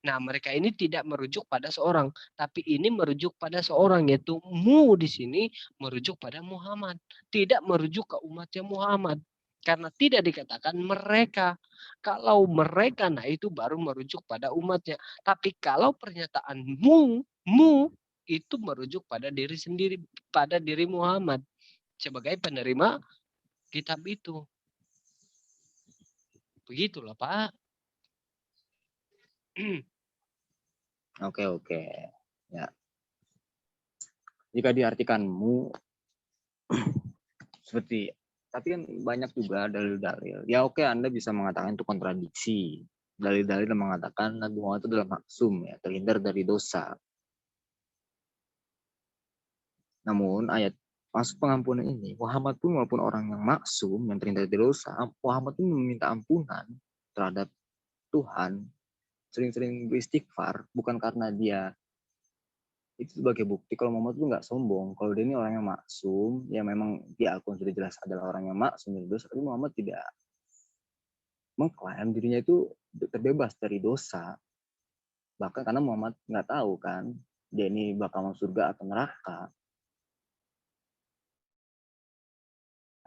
Nah, mereka ini tidak merujuk pada seorang, tapi ini merujuk pada seorang, yaitu mu di sini merujuk pada Muhammad, tidak merujuk ke umatnya Muhammad. Karena tidak dikatakan mereka. Kalau mereka, nah itu baru merujuk pada umatnya. Tapi kalau pernyataan mu itu merujuk pada diri sendiri, pada diri Muhammad sebagai penerima kitab itu. Begitulah, Pak. Oke. Ya. Jika diartikanmu seperti, tapi kan banyak juga dalil-dalil. Ya oke, Anda bisa mengatakan itu kontradiksi. Dalil-dalil yang mengatakan Nabi Muhammad itu adalah maksum, ya, terhindar dari dosa. Namun ayat maksud pengampunan ini, Muhammad pun walaupun orang yang maksum, yang terhindar dari dosa, Muhammad pun meminta ampunan terhadap Tuhan, sering-sering beristighfar, bukan karena dia itu sebagai bukti kalau Muhammad itu nggak sombong. Kalau dia ini orang yang maksum, ya memang dia akun sudah jelas adalah orang yang maksum dari dosa, tapi Muhammad tidak mengklaim dirinya itu terbebas dari dosa. Bahkan karena Muhammad nggak tahu kan, dia ini bakal masuk surga atau neraka.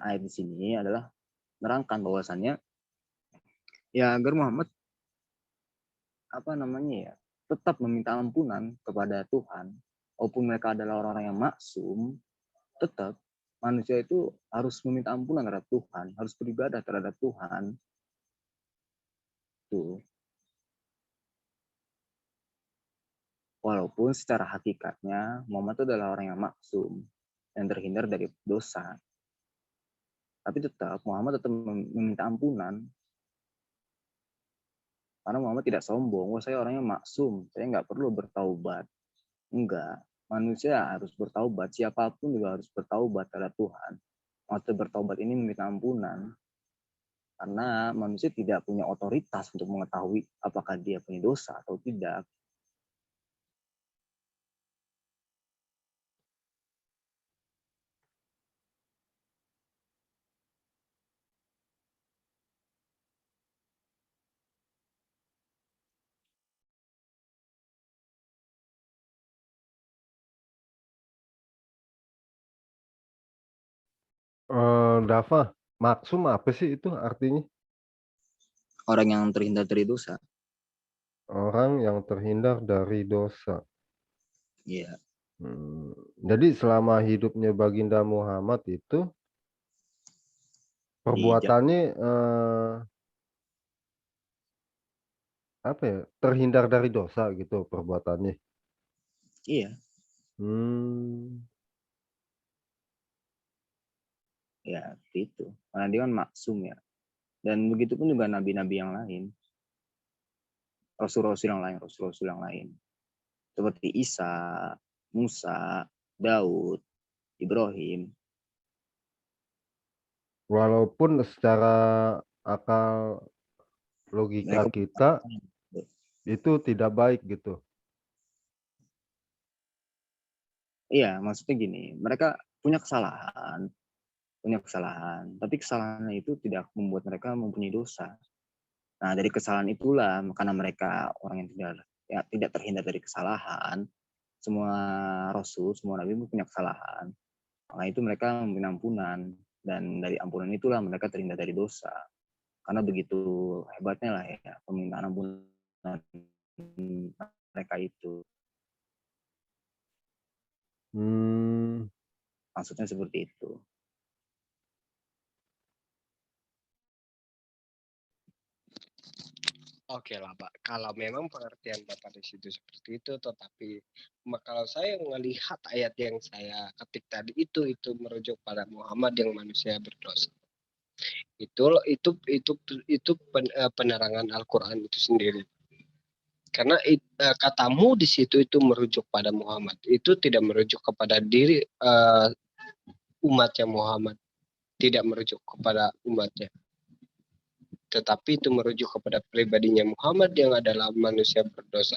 Ayat di sini adalah menerangkan bahwasannya ya agar Muhammad tetap meminta ampunan kepada Tuhan, walaupun mereka adalah orang-orang yang maksum, tetap manusia itu harus meminta ampunan terhadap Tuhan, harus beribadah terhadap Tuhan. Tuh. Walaupun secara hakikatnya Muhammad itu adalah orang yang maksum, yang terhindar dari dosa. Tapi tetap Muhammad tetap meminta ampunan. Karena Muhammad tidak sombong, saya orangnya maksum, saya nggak perlu bertaubat. Enggak, manusia harus bertaubat, siapapun juga harus bertaubat terhadap Tuhan. Maksud bertaubat ini meminta ampunan, karena manusia tidak punya otoritas untuk mengetahui apakah dia punya dosa atau tidak. Dava, maksum apa sih itu artinya? Orang yang terhindar dari dosa. Orang yang terhindar dari dosa. Iya. Jadi selama hidupnya Baginda Muhammad itu perbuatannya apa ya? Terhindar dari dosa gitu perbuatannya. Iya. Ya, itu. Karena dia kan maksum ya. Dan begitu pun juga nabi-nabi yang lain. Rasul-rasul yang lain. Seperti Isa, Musa, Daud, Ibrahim. Walaupun secara akal logika Mereka kita itu tidak baik gitu. Iya, maksudnya gini, mereka punya kesalahan, tapi kesalahannya itu tidak membuat mereka mempunyai dosa. Nah, dari kesalahan itulah, karena mereka orang yang tidak terhindar dari kesalahan, semua rasul, semua nabi punya kesalahan. Maka itu mereka memberi ampunan, dan dari ampunan itulah mereka terhindar dari dosa. karena begitu hebatnya lah ya permintaan ampunan mereka itu. Maksudnya seperti itu. Oke lah Pak, kalau memang pengertian Bapak di situ seperti itu, tetapi kalau saya melihat ayat yang saya ketik tadi itu merujuk pada Muhammad yang manusia berdosa. Itu penerangan Al-Quran itu sendiri. Karena katamu di situ itu merujuk pada Muhammad, itu tidak merujuk kepada diri umatnya Muhammad, tidak merujuk kepada umatnya. Tetapi itu merujuk kepada pribadinya Muhammad yang adalah manusia berdosa.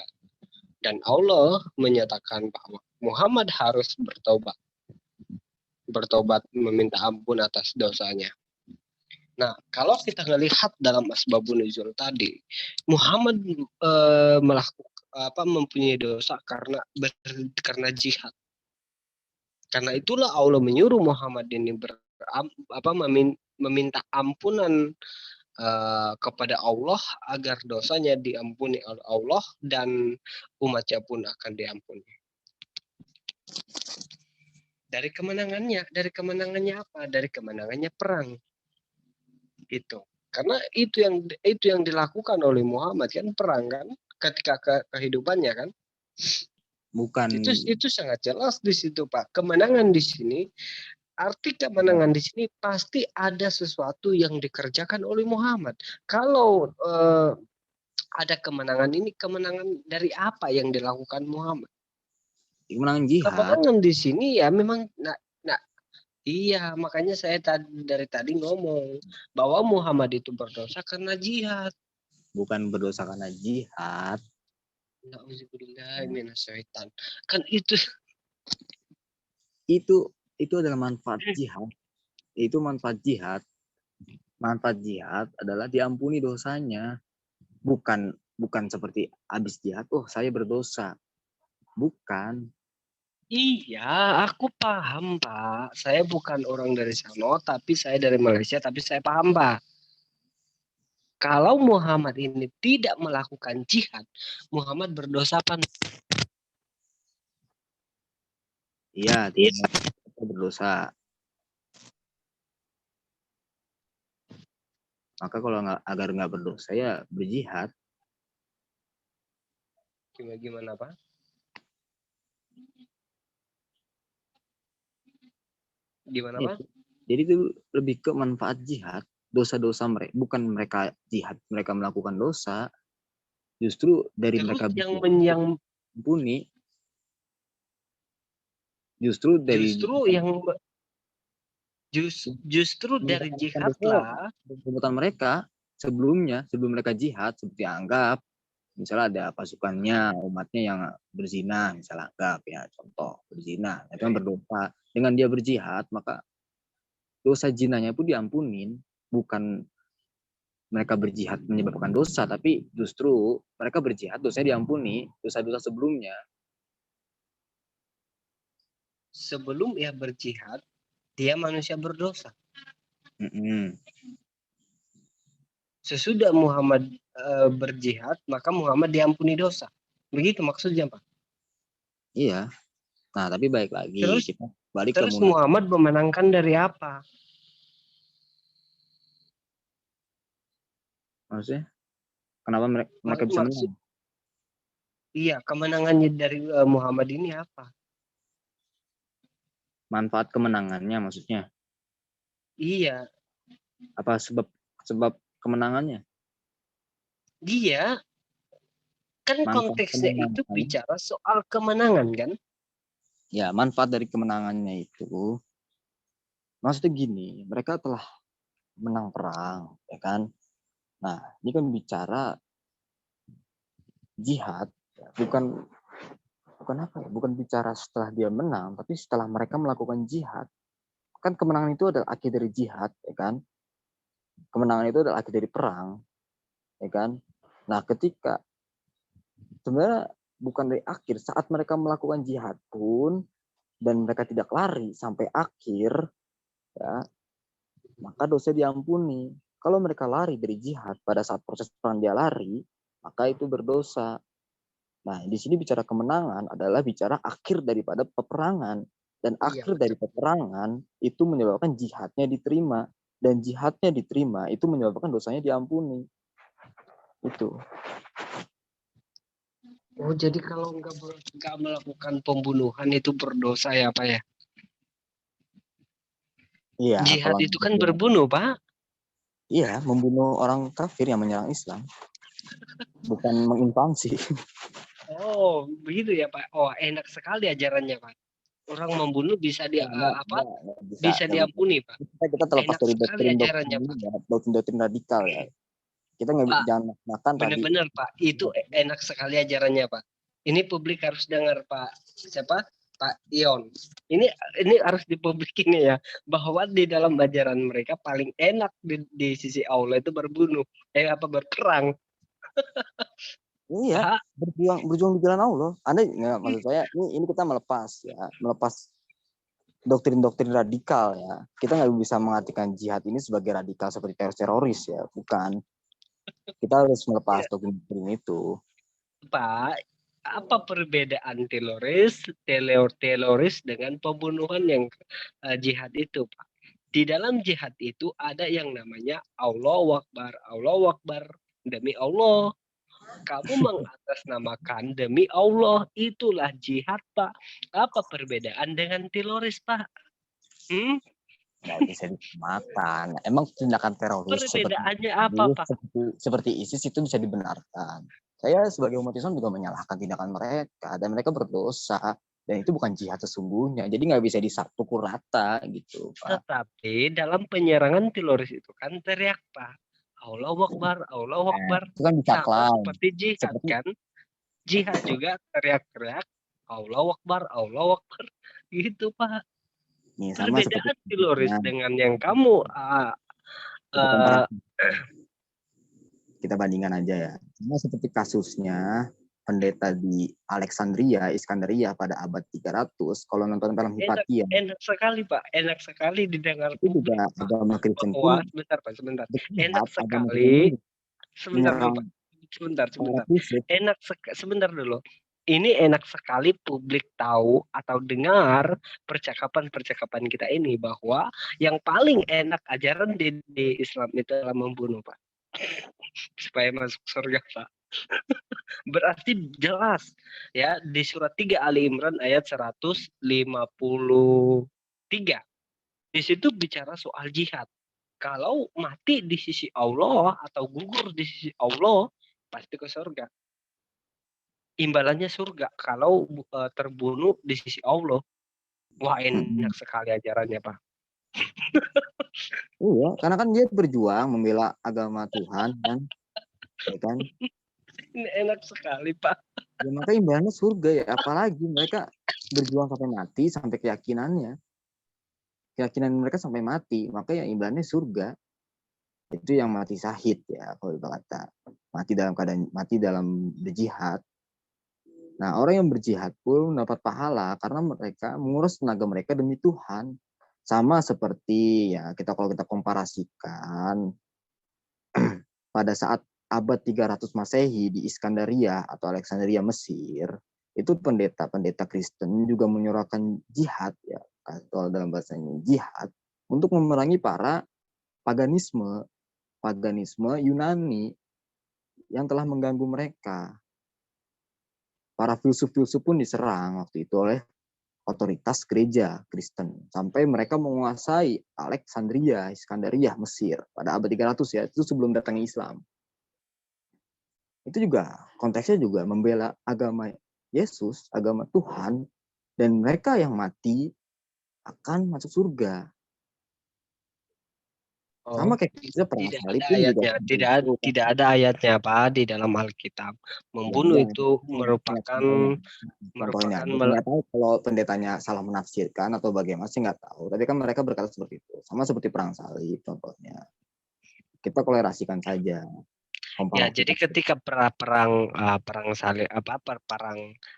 Dan Allah menyatakan bahwa Muhammad harus bertobat meminta ampun atas dosanya. Nah, kalau kita melihat dalam asbabun nuzul tadi, Muhammad mempunyai dosa karena jihad. Karena itulah Allah menyuruh Muhammad ini meminta ampunan kepada Allah agar dosanya diampuni oleh Allah dan umatnya pun akan diampuni. Dari kemenangannya apa? Dari kemenangannya perang. Itu. Karena itu yang dilakukan oleh Muhammad kan, perang kan, ketika kehidupannya kan. Bukan. Itu sangat jelas di situ Pak. Kemenangan di sini, arti kemenangan di sini pasti ada sesuatu yang dikerjakan oleh Muhammad. Kalau ada kemenangan ini, kemenangan dari apa yang dilakukan Muhammad? Kemenangan jihad. Kemenangan di sini ya memang, iya makanya saya dari tadi ngomong bahwa Muhammad itu berdosa karena jihad. Bukan berdosa karena jihad. Kan itu adalah manfaat jihad. Itu manfaat jihad. Manfaat jihad adalah diampuni dosanya. Bukan seperti habis jihad, oh saya berdosa. Bukan. Iya, aku paham Pak. Saya bukan orang dari sana, tapi saya dari Malaysia, tapi saya paham Pak. Kalau Muhammad ini tidak melakukan jihad, Muhammad berdosa apa? Iya, tidak berdosa. Maka kalau agar nggak berdosa ya berjihad. Gimana Pak? Gimana Pak? Jadi itu lebih ke manfaat jihad. Dosa-dosa mereka, bukan mereka jihad, mereka melakukan dosa. Justru dari Terus mereka yang ampuni. Justru dari jihadlah perbuatan mereka sebelum mereka jihad, seperti anggap misalnya ada pasukannya umatnya yang berzina, misalnya anggap ya contoh berzina, itu kan berdosa. Dengan dia berjihad maka dosa zinanya pun diampunin. Bukan mereka berjihad menyebabkan dosa, tapi justru mereka berjihad dosanya diampuni, dosa-dosa sebelumnya. Sebelum ia berjihad, dia manusia berdosa. Sesudah Muhammad berjihad, maka Muhammad diampuni dosa. Begitu maksudnya Pak? Iya. Nah tapi balik lagi, kita balik terus ke Muhammad memenangkan dari apa? Maksudnya kenapa mereka bisa menang? Iya, kemenangannya dari Muhammad ini apa? Manfaat kemenangannya maksudnya? Iya. Apa sebab kemenangannya? Iya. Kan manfaat konteksnya itu bicara soal kemenangan kan? Ya, manfaat dari kemenangannya itu maksudnya gini, mereka telah menang perang, ya kan? Nah, ini kan bicara jihad, bukan bicara setelah dia menang, tapi setelah mereka melakukan jihad. Kan kemenangan itu adalah akhir dari jihad, ya kan? Kemenangan itu adalah akhir dari perang, ya kan? Nah, ketika sebenarnya bukan dari akhir, saat mereka melakukan jihad pun dan mereka tidak lari sampai akhir, ya, maka dosa diampuni. Kalau mereka lari dari jihad pada saat proses perang dia lari, maka itu berdosa. Nah, di sini bicara kemenangan adalah bicara akhir daripada peperangan. Dan Iya, akhir dari betul. peperangan itu menyebabkan jihadnya diterima. Dan jihadnya diterima itu menyebabkan dosanya diampuni. Itu. Oh, jadi kalau nggak melakukan pembunuhan itu berdosa ya, Pak ya? Iya, Jihad kalau itu kan berbunuh, Pak. iya, membunuh orang kafir yang menyerang Islam, bukan menginvasi. Oh, begitu ya, Pak. Oh, enak sekali ajarannya, Pak. Orang membunuh bisa bisa Nggak bisa. diampuni, Pak. Kita terlepas Enak dari sekali doktrin-doktrin ajarannya, ini Pak. ya, doktrin-doktrin radikal ya. Kita nggak Pak, jangan makan tadi. benar-benar, Pak. Itu enak sekali ajarannya, Pak. Ini publik harus dengar, Pak. Siapa? Pak Ion. Ini harus di publik ini ya, bahwa di dalam ajaran mereka paling enak di sisi Allah itu berbunuh, berperang. Iya, Pak, berjuang di jalan Allah. Anda nggak, maksud saya ini kita melepas doktrin-doktrin radikal ya. Kita nggak bisa mengartikan jihad ini sebagai radikal seperti teroris ya, bukan. Kita harus melepas doktrin itu. Pak, apa perbedaan teroris dengan pembunuhan yang jihad itu, Pak? Di dalam jihad itu ada yang namanya Allahu Akbar demi Allah. Kamu mengatasnamakan demi Allah, itulah jihad, Pak. Apa perbedaan dengan teroris, Pak? Nggak bisa disamakan. Emang tindakan teroris Perbedaannya apa, Pak? seperti ISIS itu bisa dibenarkan. Saya sebagai umat Islam juga menyalahkan tindakan mereka dan mereka berdosa dan itu bukan jihad sesungguhnya. Jadi nggak bisa disatukan rata gitu, Pak. Tetapi dalam penyerangan teroris itu kan teriak, Pak. Allahu Akbar, Allahu Akbar. Itu kan bisa Sama klaim. seperti jihad Seperti kan? Jihad juga teriak-teriak Allahu Akbar, Allahu Akbar. Gitu, Pak. nih, sama seperti Perbedaan teroris dengan yang kamu kita komparasi. Kita bandingkan aja ya. Sama seperti kasusnya pendeta di Alexandria, Iskandaria pada abad 300. Kalau nonton film Hipatia, enak sekali, Pak. Enak sekali didengar itu juga publik, Pak. agama Kristen Bahwa pun sebentar, Pak, sebentar. berjihad, Enak agama Kristen sekali. pun Sebentar dulu, menyerang Pak. Sebentar. para fisik. Sebentar dulu. Ini enak sekali publik tahu atau dengar percakapan-percakapan kita ini bahwa yang paling enak ajaran di Islam itu adalah membunuh, Pak. Supaya masuk surga, Pak. Berarti jelas ya di surat 3 Ali Imran ayat 153. Di situ bicara soal jihad. Kalau mati di sisi Allah atau gugur di sisi Allah, pasti ke surga. Imbalannya surga. Kalau terbunuh di sisi Allah, wah enak sekali ajarannya, Pak. Iya, karena kan dia berjuang membela agama Tuhan kan, ya kan? Ini enak sekali, Pak. Ya, maka imbalannya surga ya. Apalagi mereka berjuang sampai mati, sampai keyakinan mereka sampai mati, maka ya imbalannya surga. Itu yang mati syahid ya, kalau kata mati dalam berjihad. Nah, orang yang berjihad pun mendapat pahala karena mereka menguras tenaga mereka demi Tuhan. Sama seperti ya kalau kita komparasikan pada saat abad 300 Masehi di Iskandaria atau Alexandria Mesir, itu pendeta-pendeta Kristen juga menyuarakan jihad ya, kalau dalam bahasanya jihad untuk memerangi para paganisme Yunani yang telah mengganggu mereka. Para filsuf-filsuf pun diserang waktu itu oleh otoritas gereja Kristen sampai mereka menguasai Alexandria, Iskandaria, Mesir pada abad 300 ya, itu sebelum datangnya Islam. Itu juga konteksnya juga membela agama Yesus, agama Tuhan, dan mereka yang mati akan masuk surga. Sama kayak kita perang salib pun juga tidak ada ayatnya, Pak, di dalam Alkitab. Membunuh itu merupakan nggak tahu kalau pendetanya salah menafsirkan atau bagaimana sih, nggak tahu, tapi kan mereka berkata seperti itu. Sama seperti perang salib contohnya, kita kolerasikan saja. Ya, jadi ketika perang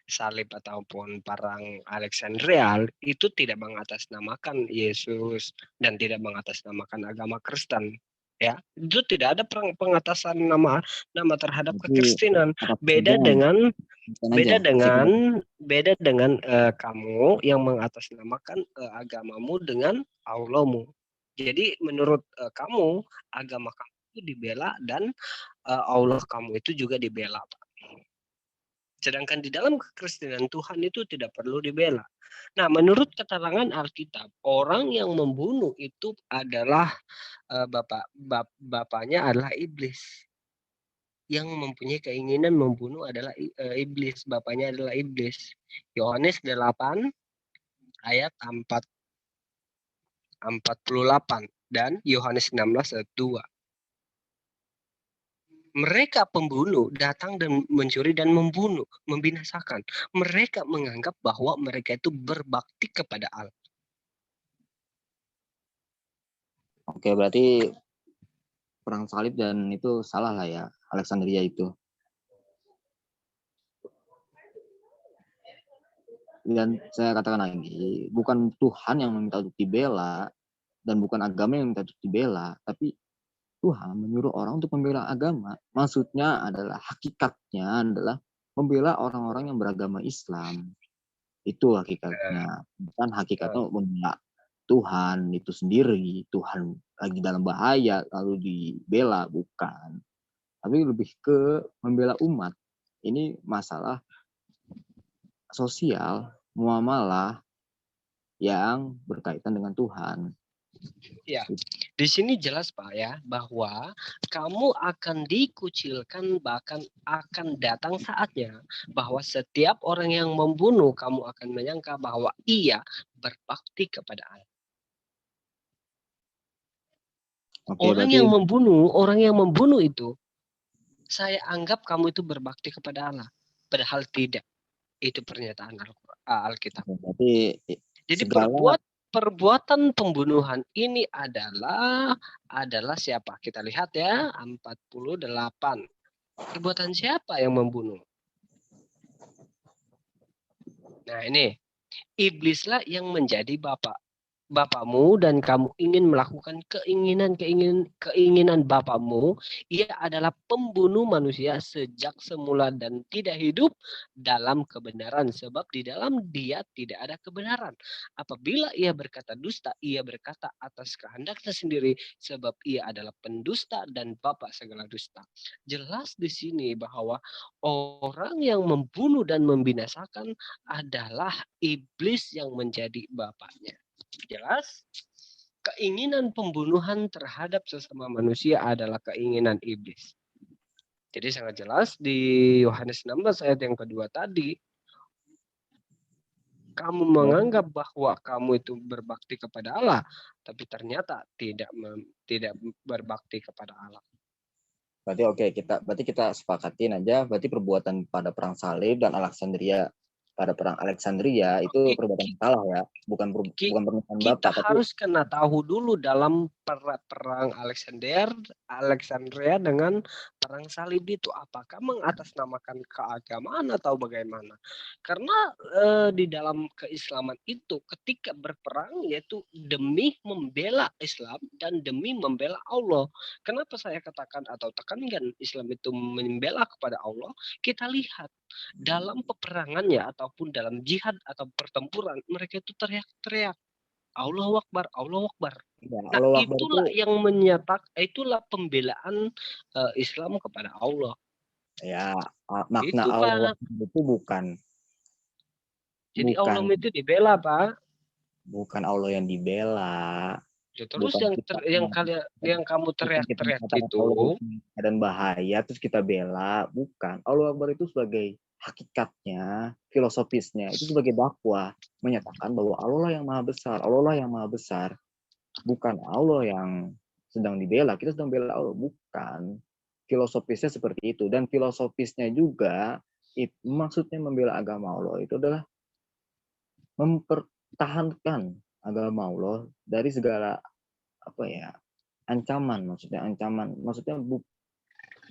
salib ataupun perang Alexandria itu tidak mengatasnamakan Yesus dan tidak mengatasnamakan agama Kristen. ya. Itu tidak ada pengatasan nama terhadap Berarti kekristenan. apa Beda saja? dengan Bukan aja. beda dengan Singkat. beda dengan kamu yang mengatasnamakan agamamu dengan Allahmu. Jadi menurut kamu, agama kamu itu dibela dan Allah kamu itu juga dibela, Pak. Sedangkan di dalam kekristenan Tuhan itu tidak perlu dibela. Nah, menurut keterangan Alkitab, orang yang membunuh itu adalah bapaknya adalah iblis. Yang mempunyai keinginan membunuh adalah iblis, bapaknya adalah iblis. Yohanes 8 ayat 48 dan Yohanes 16 ayat 2. Mereka pembunuh datang dan mencuri dan membunuh, membinasakan. Mereka menganggap bahwa mereka itu berbakti kepada Allah. Oke, berarti perang salib dan itu salah lah ya, Alexandria itu. Dan saya katakan lagi, bukan Tuhan yang meminta untuk dibela dan bukan agama yang meminta untuk dibela, tapi Tuhan menyuruh orang untuk membela agama. Maksudnya adalah, hakikatnya adalah membela orang-orang yang beragama Islam. Itu hakikatnya. Bukan hakikatnya membela Tuhan itu sendiri. Tuhan lagi dalam bahaya lalu dibela, bukan. Tapi lebih ke membela umat. Ini masalah sosial, muamalah yang berkaitan dengan Tuhan. Ya, di sini jelas Pak ya bahwa kamu akan dikucilkan, bahkan akan datang saatnya bahwa setiap orang yang membunuh kamu akan menyangka bahwa ia berbakti kepada Allah. Oke, Orang berarti yang membunuh itu saya anggap kamu itu berbakti kepada Allah, padahal tidak. Itu pernyataan Alkitab. berarti Jadi segala perbuatan pembunuhan ini adalah siapa? Kita lihat ya, 48. Perbuatan siapa yang membunuh? Nah, ini iblislah yang menjadi bapakmu dan kamu ingin melakukan keinginan bapakmu. Ia adalah pembunuh manusia sejak semula dan tidak hidup dalam kebenaran, sebab di dalam dia tidak ada kebenaran. Apabila ia berkata dusta, ia berkata atas kehendaknya sendiri, sebab ia adalah pendusta dan bapak segala dusta. Jelas di sini bahwa orang yang membunuh dan membinasakan adalah iblis yang menjadi bapaknya. Jelas, keinginan pembunuhan terhadap sesama manusia adalah keinginan iblis. Jadi sangat jelas di Yohanes 16 ayat yang kedua tadi, kamu menganggap bahwa kamu itu berbakti kepada Allah, tapi ternyata tidak berbakti kepada Allah. berarti oke, berarti kita sepakatin aja, berarti perbuatan pada perang salib dan Alexandria, pada perang Alexandria itu perbuatan salah ya, bukan pernyataan Kita Bapak, tapi harus kena tahu dulu dalam perang Alexandria dengan perang salib itu apakah mengatasnamakan keagamaan atau bagaimana? Karena di dalam keislaman itu ketika berperang yaitu demi membela Islam dan demi membela Allah. Kenapa saya katakan atau tekankan Islam itu membela kepada Allah? Kita lihat dalam peperangannya ataupun dalam jihad atau pertempuran mereka itu teriak-teriak Allahu Akbar, Allahu Akbar. ya, Nah, Allah Akbar itulah itu yang itulah pembelaan Islam kepada Allah. ya, makna Itu Allah Pak. Akbar itu bukan Jadi Allah bukan itu dibela Pak. bukan Allah yang dibela, Ya, terus bukan yang kamu kita teriak-teriak mengatakan Allah itu, itu dan bahaya terus kita bela, bukan. Allah Akbar itu sebagai hakikatnya, filosofisnya itu sebagai dakwah menyatakan bahwa Allah lah yang maha besar, Allah lah yang maha besar, bukan Allah yang sedang dibela, kita sedang bela Allah, bukan. Filosofisnya seperti itu, dan filosofisnya juga maksudnya membela agama Allah itu adalah mempertahankan agama Allah dari segala apa ya, ancaman, maksudnya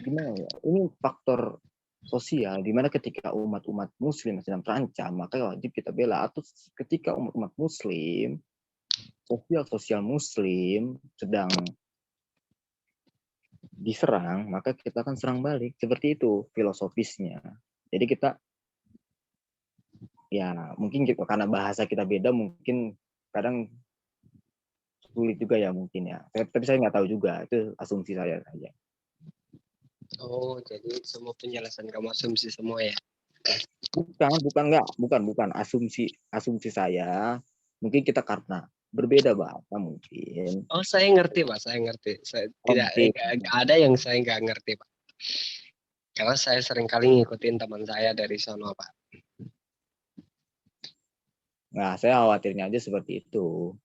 gimana ya, ini faktor sosial di mana ketika umat-umat muslim sedang terancam maka wajib kita bela, atau ketika umat-umat muslim, sosial muslim sedang diserang, maka kita akan serang balik. Seperti itu filosofisnya. Jadi kita, ya mungkin karena bahasa kita beda, mungkin kadang sulit juga ya mungkin ya. Tapi saya nggak tahu juga, itu asumsi saya saja. Oh, jadi semua penjelasan kamu asumsi semua ya? Bukan asumsi saya. Mungkin kita karena berbeda bahasa mungkin. Oh, saya ngerti Pak, saya ngerti. Saya tidak Oke. nggak ada yang saya nggak ngerti Pak. Karena saya sering kali ngikutin teman saya dari sono Pak. Nah, saya khawatirnya aja seperti itu.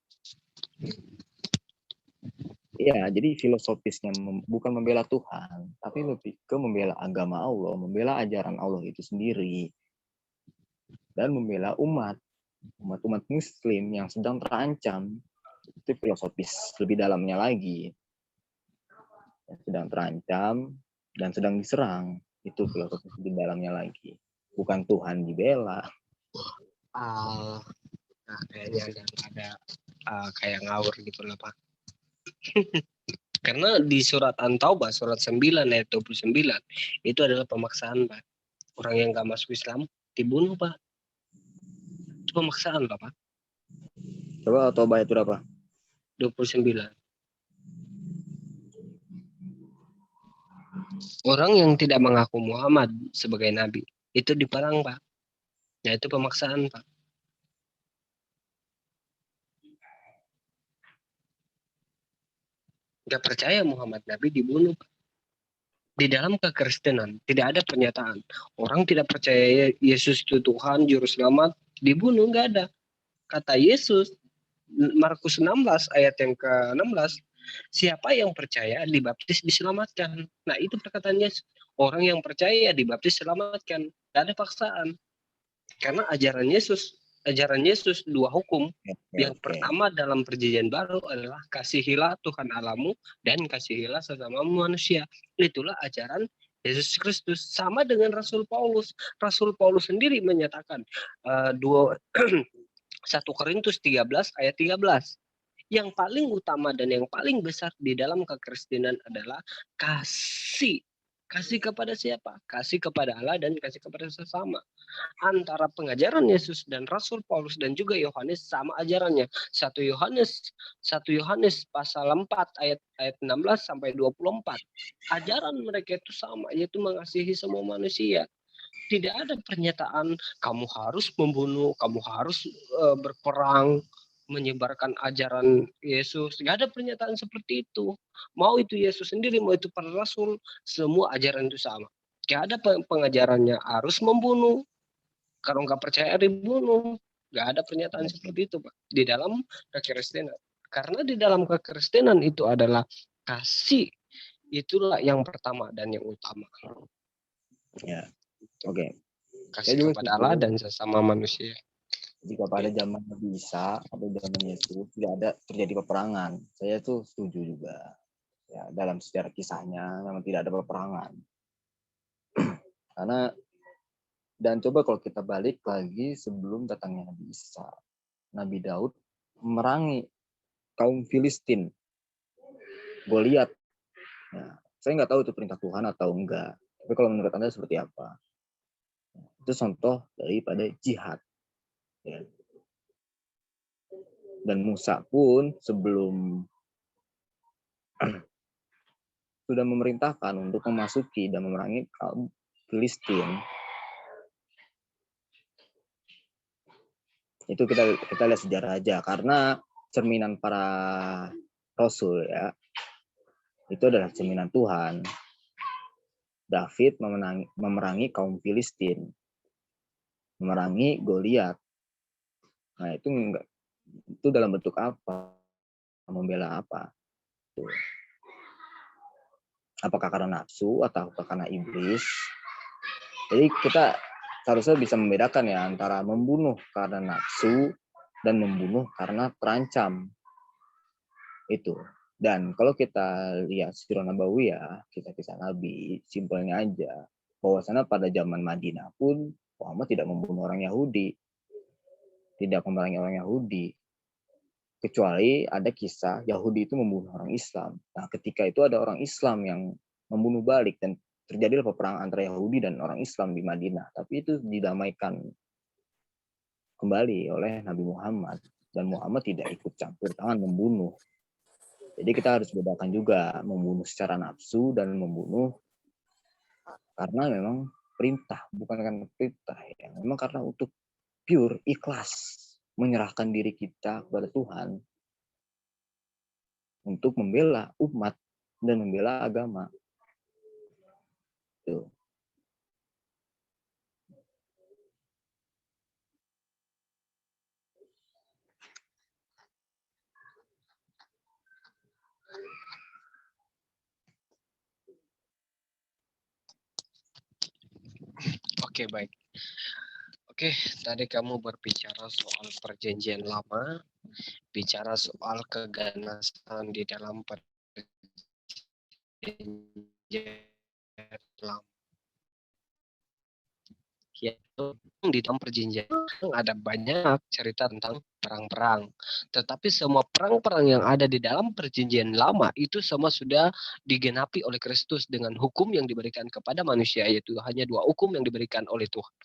Iya, jadi filosofisnya bukan membela Tuhan, tapi lebih ke membela agama Allah, membela ajaran Allah itu sendiri, dan membela umat Muslim yang sedang terancam. Itu filosofis lebih dalamnya lagi, yang sedang terancam dan sedang diserang. Itu filosofis lebih dalamnya lagi, bukan Tuhan dibela. Nah, kayaknya ada kayak ngawur gitu lah Pak. Karena di surat An-Taubah surat 9 ayat 29 itu adalah pemaksaan Pak. Orang yang nggak masuk Islam dibunuh Pak. Itu pemaksaan Pak. Coba Taubah itu apa? 29. Orang yang tidak mengaku Muhammad sebagai nabi itu diperang Pak. Nah itu pemaksaan Pak. Nggak percaya Muhammad Nabi dibunuh Pak. Di dalam kekristenan tidak ada pernyataan orang tidak percaya Yesus itu Tuhan juru selamat dibunuh, nggak ada. Kata Yesus Markus 16 ayat yang ke-16, siapa yang percaya dibaptis diselamatkan. Nah itu perkataan Yesus, orang yang percaya dibaptis diselamatkan, nggak ada paksaan. Karena ajaran Yesus dua hukum. Yang pertama dalam perjanjian baru adalah kasihilah Tuhan Allahmu dan kasihilah sesama manusia. Itulah ajaran Yesus Kristus. Sama dengan Rasul Paulus. Rasul Paulus sendiri menyatakan 1 Korintus 13 ayat 13. Yang paling utama dan yang paling besar di dalam kekristenan adalah kasih. Kasih kepada siapa? Kasih kepada Allah dan kasih kepada sesama. Antara pengajaran Yesus dan Rasul Paulus dan juga Yohanes sama ajarannya. 1 Yohanes pasal 4 ayat 16 sampai 24. Ajaran mereka itu sama, yaitu mengasihi semua manusia. Tidak ada pernyataan kamu harus membunuh, kamu harus berperang, menyebarkan ajaran Yesus. Tidak ada pernyataan seperti itu. Mau itu Yesus sendiri, mau itu para rasul, semua ajaran itu sama. Tidak ada pengajarannya harus membunuh. Kalau nggak percaya dibunuh. Nggak ada pernyataan seperti itu Pak. Di dalam kekristenan. Karena di dalam kekristenan itu adalah kasih. Itulah yang pertama dan yang utama. Ya, oke. Kasih kepada Allah dan sesama manusia. Jika pada zaman Nabi Isa atau zaman Yesus tidak ada terjadi peperangan, saya tuh setuju juga. Ya, dalam sejarah kisahnya memang tidak ada peperangan. Karena dan coba kalau kita balik lagi sebelum datangnya Nabi Isa, Nabi Daud memerangi kaum Filistin, Goliat. Ya, saya nggak tahu itu perintah Tuhan atau enggak. Tapi kalau menurut Anda seperti apa? Itu contoh daripada jihad. Ya. Dan Musa pun sebelum sudah memerintahkan untuk memasuki dan memerangi kaum Filistin. Itu kita lihat sejarah aja, karena cerminan para rasul ya, itu adalah cerminan Tuhan. David memerangi kaum Filistin, memerangi Goliat. Nah itu dalam bentuk apa? Membela apa? Tuh. Apakah karena nafsu atau karena iblis? Jadi kita seharusnya bisa membedakan ya antara membunuh karena nafsu dan membunuh karena terancam. Itu. Dan kalau kita lihat Sirah Nabawiyah, kisah-kisah Nabi, simpelnya aja, bahwasanya pada zaman Madinah pun Muhammad tidak membunuh orang Yahudi, tidak memerangi orang Yahudi. kecuali ada kisah Yahudi itu membunuh orang Islam. Nah, ketika itu ada orang Islam yang membunuh balik dan terjadilah peperangan antara Yahudi dan orang Islam di Madinah. Tapi itu didamaikan kembali oleh Nabi Muhammad, dan Muhammad tidak ikut campur tangan membunuh. Jadi kita harus bedakan juga membunuh secara nafsu dan membunuh karena memang perintah, bukan karena perintah ya. Memang karena untuk pure ikhlas menyerahkan diri kita kepada Tuhan untuk membela umat dan membela agama. Tuh. Oke, baik. Oke, tadi kamu berbicara soal perjanjian lama, bicara soal keganasan di dalam perjanjian lama. Yaitu di dalam perjanjian ada banyak cerita tentang perang-perang. Tetapi semua perang-perang yang ada di dalam perjanjian lama itu semua sudah digenapi oleh Kristus dengan hukum yang diberikan kepada manusia, yaitu hanya 2 hukum yang diberikan oleh Tuhan.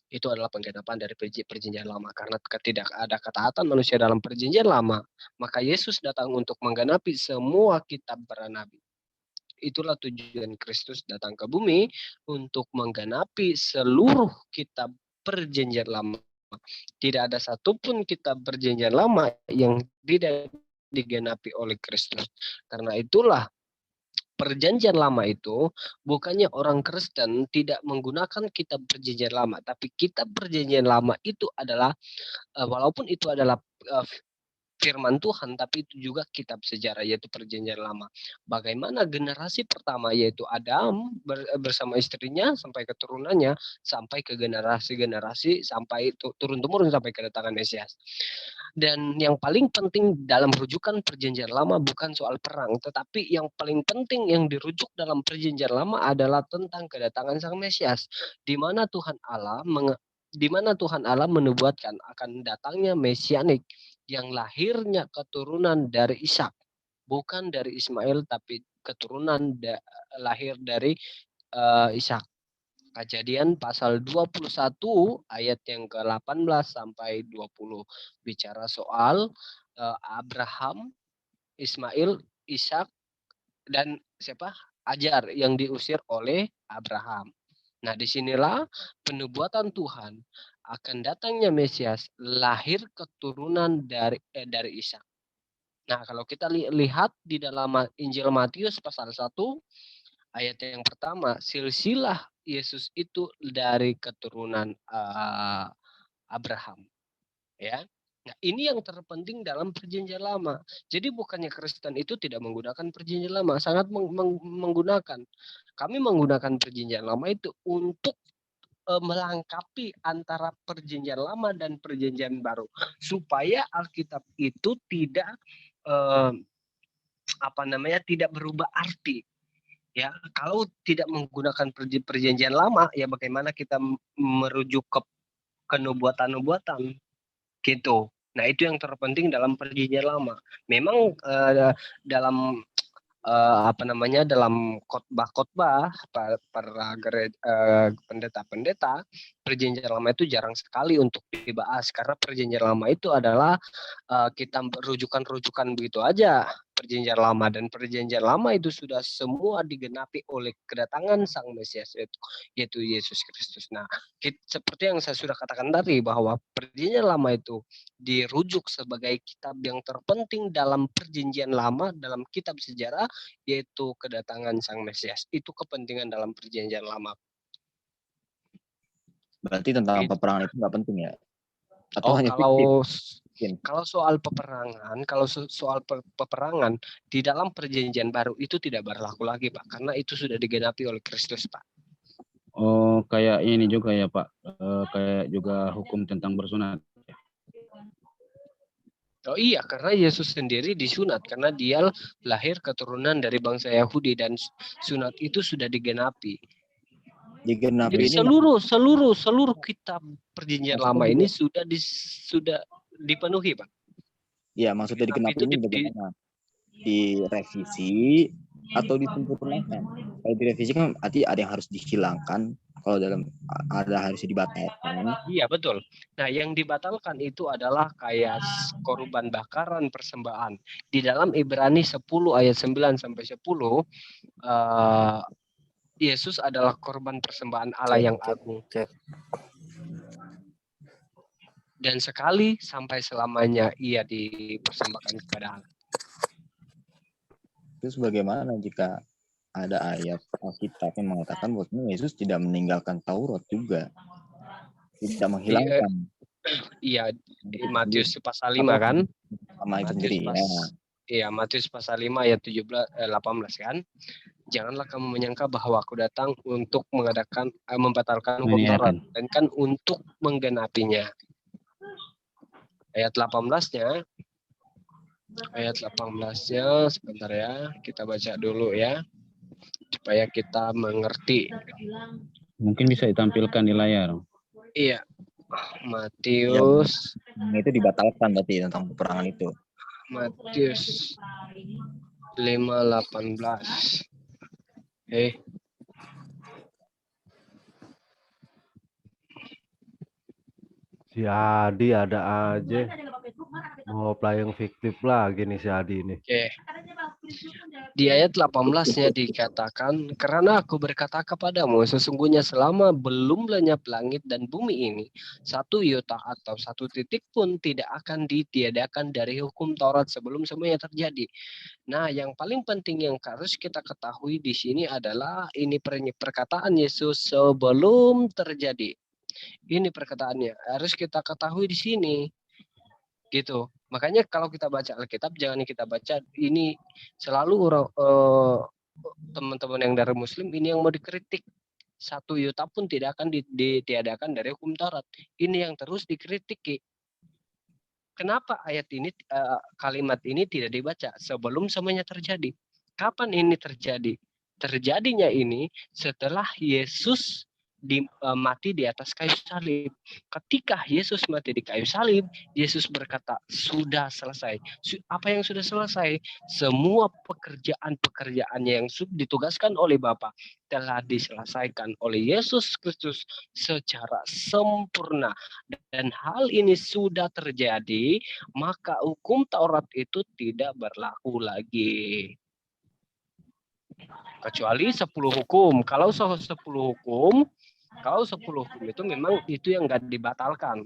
Itu adalah penggenapan dari perjanjian lama. Karena tidak ada ketaatan manusia dalam perjanjian lama, maka Yesus datang untuk menggenapi semua kitab para nabi. Itulah tujuan Kristus datang ke bumi, untuk menggenapi seluruh kitab perjanjian lama. Tidak ada satupun kitab perjanjian lama yang tidak digenapi oleh Kristus. Karena itulah perjanjian lama itu bukannya orang Kristen tidak menggunakan kitab perjanjian lama, tapi kitab perjanjian lama itu adalah walaupun itu adalah firman Tuhan, tapi itu juga kitab sejarah, yaitu perjanjian lama. Bagaimana generasi pertama yaitu Adam bersama istrinya sampai keturunannya, sampai ke generasi-generasi, sampai turun-temurun sampai kedatangan Mesias. Dan yang paling penting dalam rujukan perjanjian lama bukan soal perang, tetapi yang paling penting yang dirujuk dalam perjanjian lama adalah tentang kedatangan Sang Mesias, di mana Tuhan Allah menubuatkan akan datangnya Mesianik yang lahirnya keturunan dari Ishak, bukan dari Ismail, tapi keturunan lahir dari Ishak. Kejadian pasal 21 ayat yang ke-18 sampai 20 bicara soal Abraham, Ismail, Ishak, dan siapa? Ajar yang diusir oleh Abraham. Nah, disinilah penubuatan Tuhan akan datangnya Mesias, lahir keturunan dari Ishak. Nah, kalau kita lihat di dalam Injil Matius pasal 1 ayat yang pertama, silsilah Yesus itu dari keturunan Abraham, ya. Nah, ini yang terpenting dalam perjanjian lama. Jadi bukannya Kristen itu tidak menggunakan perjanjian lama, sangat menggunakan. Kami menggunakan perjanjian lama itu untuk melengkapi antara perjanjian lama dan perjanjian baru, supaya Alkitab itu tidak tidak berubah arti. Ya, kalau tidak menggunakan perjanjian lama, ya bagaimana kita merujuk ke nubuatan-nubuatan gitu. Nah, itu yang terpenting dalam perjanjian lama. Memang dalam dalam khotbah-khotbah para pendeta-pendeta, perjanjian lama itu jarang sekali untuk dibahas, karena perjanjian lama itu adalah kita rujukan-rujukan begitu aja. Perjanjian lama, dan perjanjian lama itu sudah semua digenapi oleh kedatangan Sang Mesias, yaitu Yesus Kristus. Nah, seperti yang saya sudah katakan tadi, bahwa perjanjian lama itu dirujuk sebagai kitab yang terpenting dalam perjanjian lama, dalam kitab sejarah, yaitu kedatangan Sang Mesias. Itu kepentingan dalam perjanjian lama. Berarti tentang peperangan itu nggak penting ya? Atau hanya kalau soal peperangan di dalam perjanjian baru itu tidak berlaku lagi, Pak, karena itu sudah digenapi oleh Kristus, Pak. Oh, kayak ini juga ya, Pak. Kayak juga hukum tentang bersunat. Oh iya, karena Yesus sendiri disunat karena dia lahir keturunan dari bangsa Yahudi, dan sunat itu sudah digenapi. Jadi ini seluruh kitab perjanjian lama ini sudah dipenuhi, Pak. Ya, maksudnya Digenapi digenapi itu ini bagaimana? Direvisi atau disempurnakan? Kalau direvisi kan arti ada yang harus dihilangkan, kalau ada harus dibatalkan. Iya betul. Nah yang dibatalkan itu adalah kayak korban bakaran persembahan. Di dalam Ibrani 10 ayat 9 sampai 10, Yesus adalah korban persembahan Allah yang agung. Dan sekali sampai selamanya ia dipersembahkan kepada Allah. Terus bagaimana jika ada ayat Alkitab yang mengatakan bahwa Yesus tidak meninggalkan Taurat juga, tidak menghilangkan. Iya, di Matius pasal 5 Apa kan? sama itu sendiri ya. Iya, Matius pasal 5 ayat 18 kan. Janganlah kamu menyangka bahwa aku datang untuk membatalkan hukum Taurat, Menyiarkan. dan kan untuk menggenapinya. Ayat 18-nya sebentar ya, kita baca dulu ya supaya kita mengerti. Mungkin bisa ditampilkan di layar. Iya, Matius Itu dibatalkan berarti tentang peperangan itu. Matius 5:18. Si Adi ada aja. Mau playing fiktif lagi nih si Adi ini. Oke. Di ayat 18-nya dikatakan, karena aku berkata kepadamu, sesungguhnya selama belum lenyap langit dan bumi ini, satu iota atau satu titik pun tidak akan ditiadakan dari hukum Taurat sebelum semuanya terjadi. Nah, yang paling penting yang harus kita ketahui di sini adalah ini perkataan Yesus sebelum terjadi. Ini perkataannya harus kita ketahui di sini. Gitu. Makanya kalau kita baca Alkitab, jangan kita baca ini selalu orang teman-teman yang dari Muslim ini yang mau dikritik. Satu iota pun tidak akan ditiadakan dari hukum Taurat. Ini yang terus dikritiki. Kenapa ayat ini, kalimat ini tidak dibaca sebelum semuanya terjadi? Kapan ini terjadi? Terjadinya ini setelah Yesus mati di atas kayu salib. Ketika Yesus mati di kayu salib, Yesus berkata, sudah selesai. Apa yang sudah selesai? Semua pekerjaan-pekerjaannya yang ditugaskan oleh Bapa telah diselesaikan oleh Yesus Kristus secara sempurna. Dan hal ini sudah terjadi, maka hukum Taurat itu tidak berlaku lagi. Kecuali 10 hukum. Kalau 10 hukum itu memang itu yang nggak dibatalkan.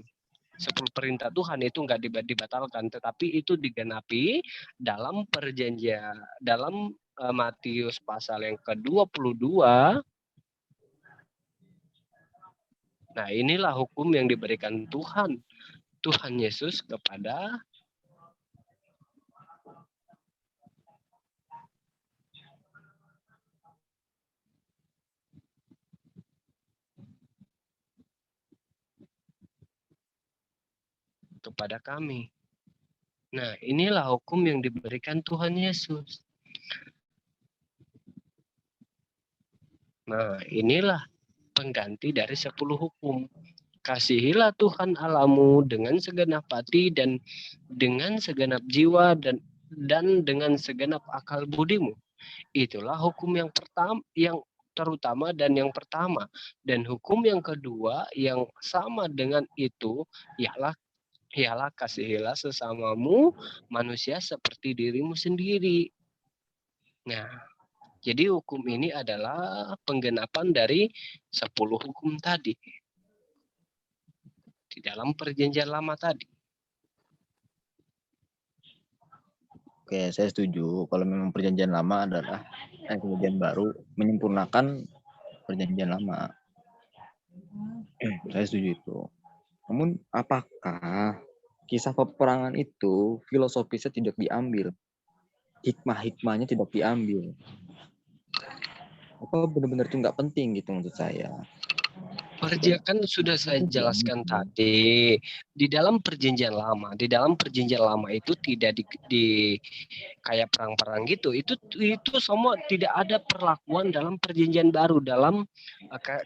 10 perintah Tuhan itu nggak dibatalkan, tetapi itu digenapi dalam perjanjian, dalam Matius pasal yang ke-22. Nah, inilah hukum yang diberikan Tuhan Yesus kepada kami. Nah, inilah hukum yang diberikan Tuhan Yesus. Nah, inilah pengganti dari 10 hukum. Kasihilah Tuhan Allahmu dengan segenap hati dan dengan segenap jiwa dan dengan segenap akal budimu. Itulah hukum yang terutama dan yang pertama. Dan hukum yang kedua yang sama dengan itu ialah kasihilah sesamamu manusia seperti dirimu sendiri. Nah, jadi hukum ini adalah penggenapan dari 10 hukum tadi. Di dalam perjanjian lama tadi. Oke, saya setuju. Kalau memang perjanjian lama adalah perjanjian baru menyempurnakan perjanjian lama. Saya setuju itu. Namun apakah kisah peperangan itu filosofisnya tidak diambil? Hikmah-hikmahnya tidak diambil? Apa benar-benar itu nggak penting gitu menurut saya? Kan sudah saya jelaskan tadi, di dalam perjanjian lama itu tidak kayak perang-perang gitu. Itu semua tidak ada perlakuan dalam perjanjian baru dalam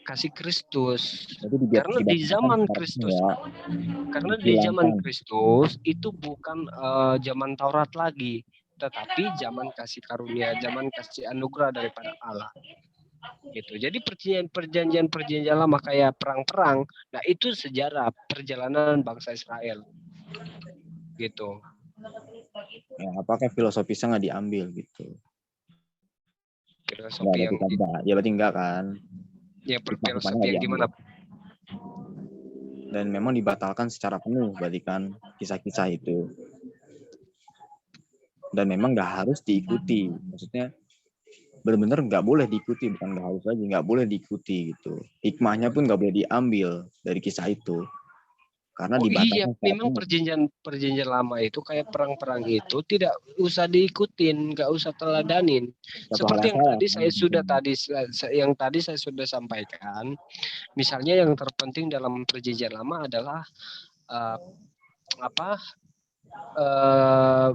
kasih Kristus. Itu Karena di zaman secara Kristus, ya, karena di zaman dihilangkan. Kristus itu bukan zaman Taurat lagi, tetapi zaman kasih karunia, zaman kasih anugerah daripada Allah. Gitu. Jadi perjanjian lama kayak perang-perang, nah itu sejarah perjalanan bangsa Israel. Gitu. Ya, apakah filosofisnya nggak diambil gitu? Filosofi yang Ya berarti enggak kan? ya Hikmah-hikmahnya filosofi nggak yang diambil. gimana? Dan memang dibatalkan secara penuh berarti kan kisah-kisah itu. Dan memang nggak harus diikuti. Maksudnya benar-benar nggak boleh diikuti, bukan nggak harus lagi, nggak boleh diikuti gitu. Hikmahnya pun nggak boleh diambil dari kisah itu. Karena Oh iya, dibatalkan secara memang penuh. perjanjian lama itu kayak perang-perang itu tidak usah diikutin, nggak usah teladanin. Satu hal Seperti yang salah. yang tadi saya sudah sampaikan, misalnya yang terpenting dalam perjanjian lama adalah uh,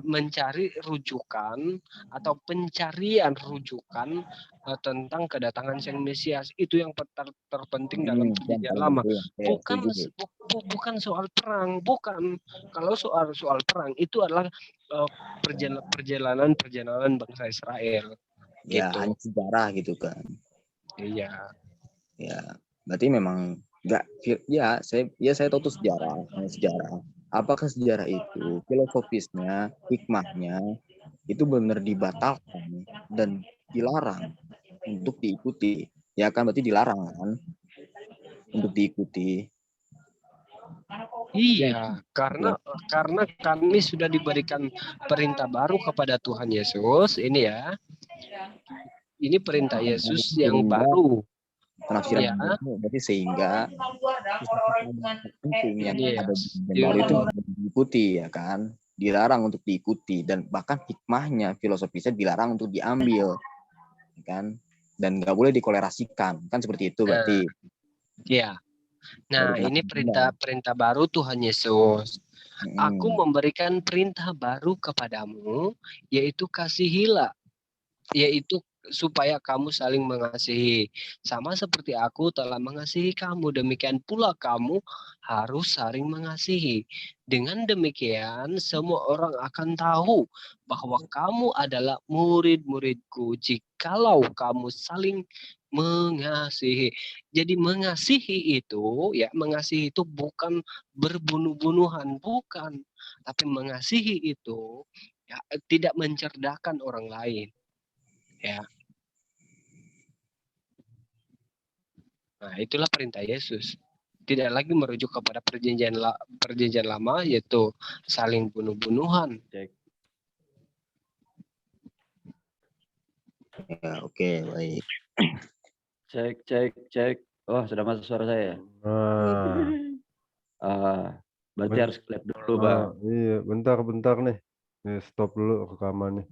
mencari rujukan atau pencarian rujukan tentang kedatangan Sang Mesias. Itu yang terpenting dalam Yang perjanjian paling lama. penting. Bukan soal perang, bukan. Kalau soal perang itu adalah perjalanan bangsa Israel. Ya Gitu. hanya sejarah gitu kan. Iya. Ya berarti memang nggak, ya saya tahu tuh sejarah. Apakah sejarah itu filosofisnya, hikmahnya itu benar dibatalkan dan dilarang untuk diikuti? Ya kan berarti dilarang kan untuk diikuti. Iya, karena kami sudah diberikan perintah baru kepada Tuhan Yesus. Ini ya, ini perintah Yesus yang baru. Penafsiran Ya, berarti sehingga penting yang ada di yes. baru itu diikuti ya kan, dilarang untuk diikuti dan bahkan hikmahnya filosofisnya dilarang untuk diambil ya kan, dan nggak boleh dikolerasikan kan, seperti itu berarti. Ya. Nah, Baru ini perintah baru Tuhan Yesus. Aku memberikan perintah baru kepadamu, yaitu kasihilah, yaitu supaya kamu saling mengasihi. Sama seperti aku telah mengasihi kamu, demikian pula kamu harus saling mengasihi. Dengan demikian, semua orang akan tahu bahwa kamu adalah murid-muridku jikalau kamu saling mengasihi. Jadi mengasihi itu bukan berbunuh-bunuhan, bukan. Tapi mengasihi itu ya, tidak mencerdahkan orang lain. Ya. Nah, itulah perintah Yesus. Tidak lagi merujuk kepada perjanjian lama, yaitu saling bunuh-bunuhan. Ya, oke, baik. Cek. Oh, sudah masuk suara saya. Berarti harus lihat dulu, Bang. Iya, bentar nih. Stop dulu rekamannya.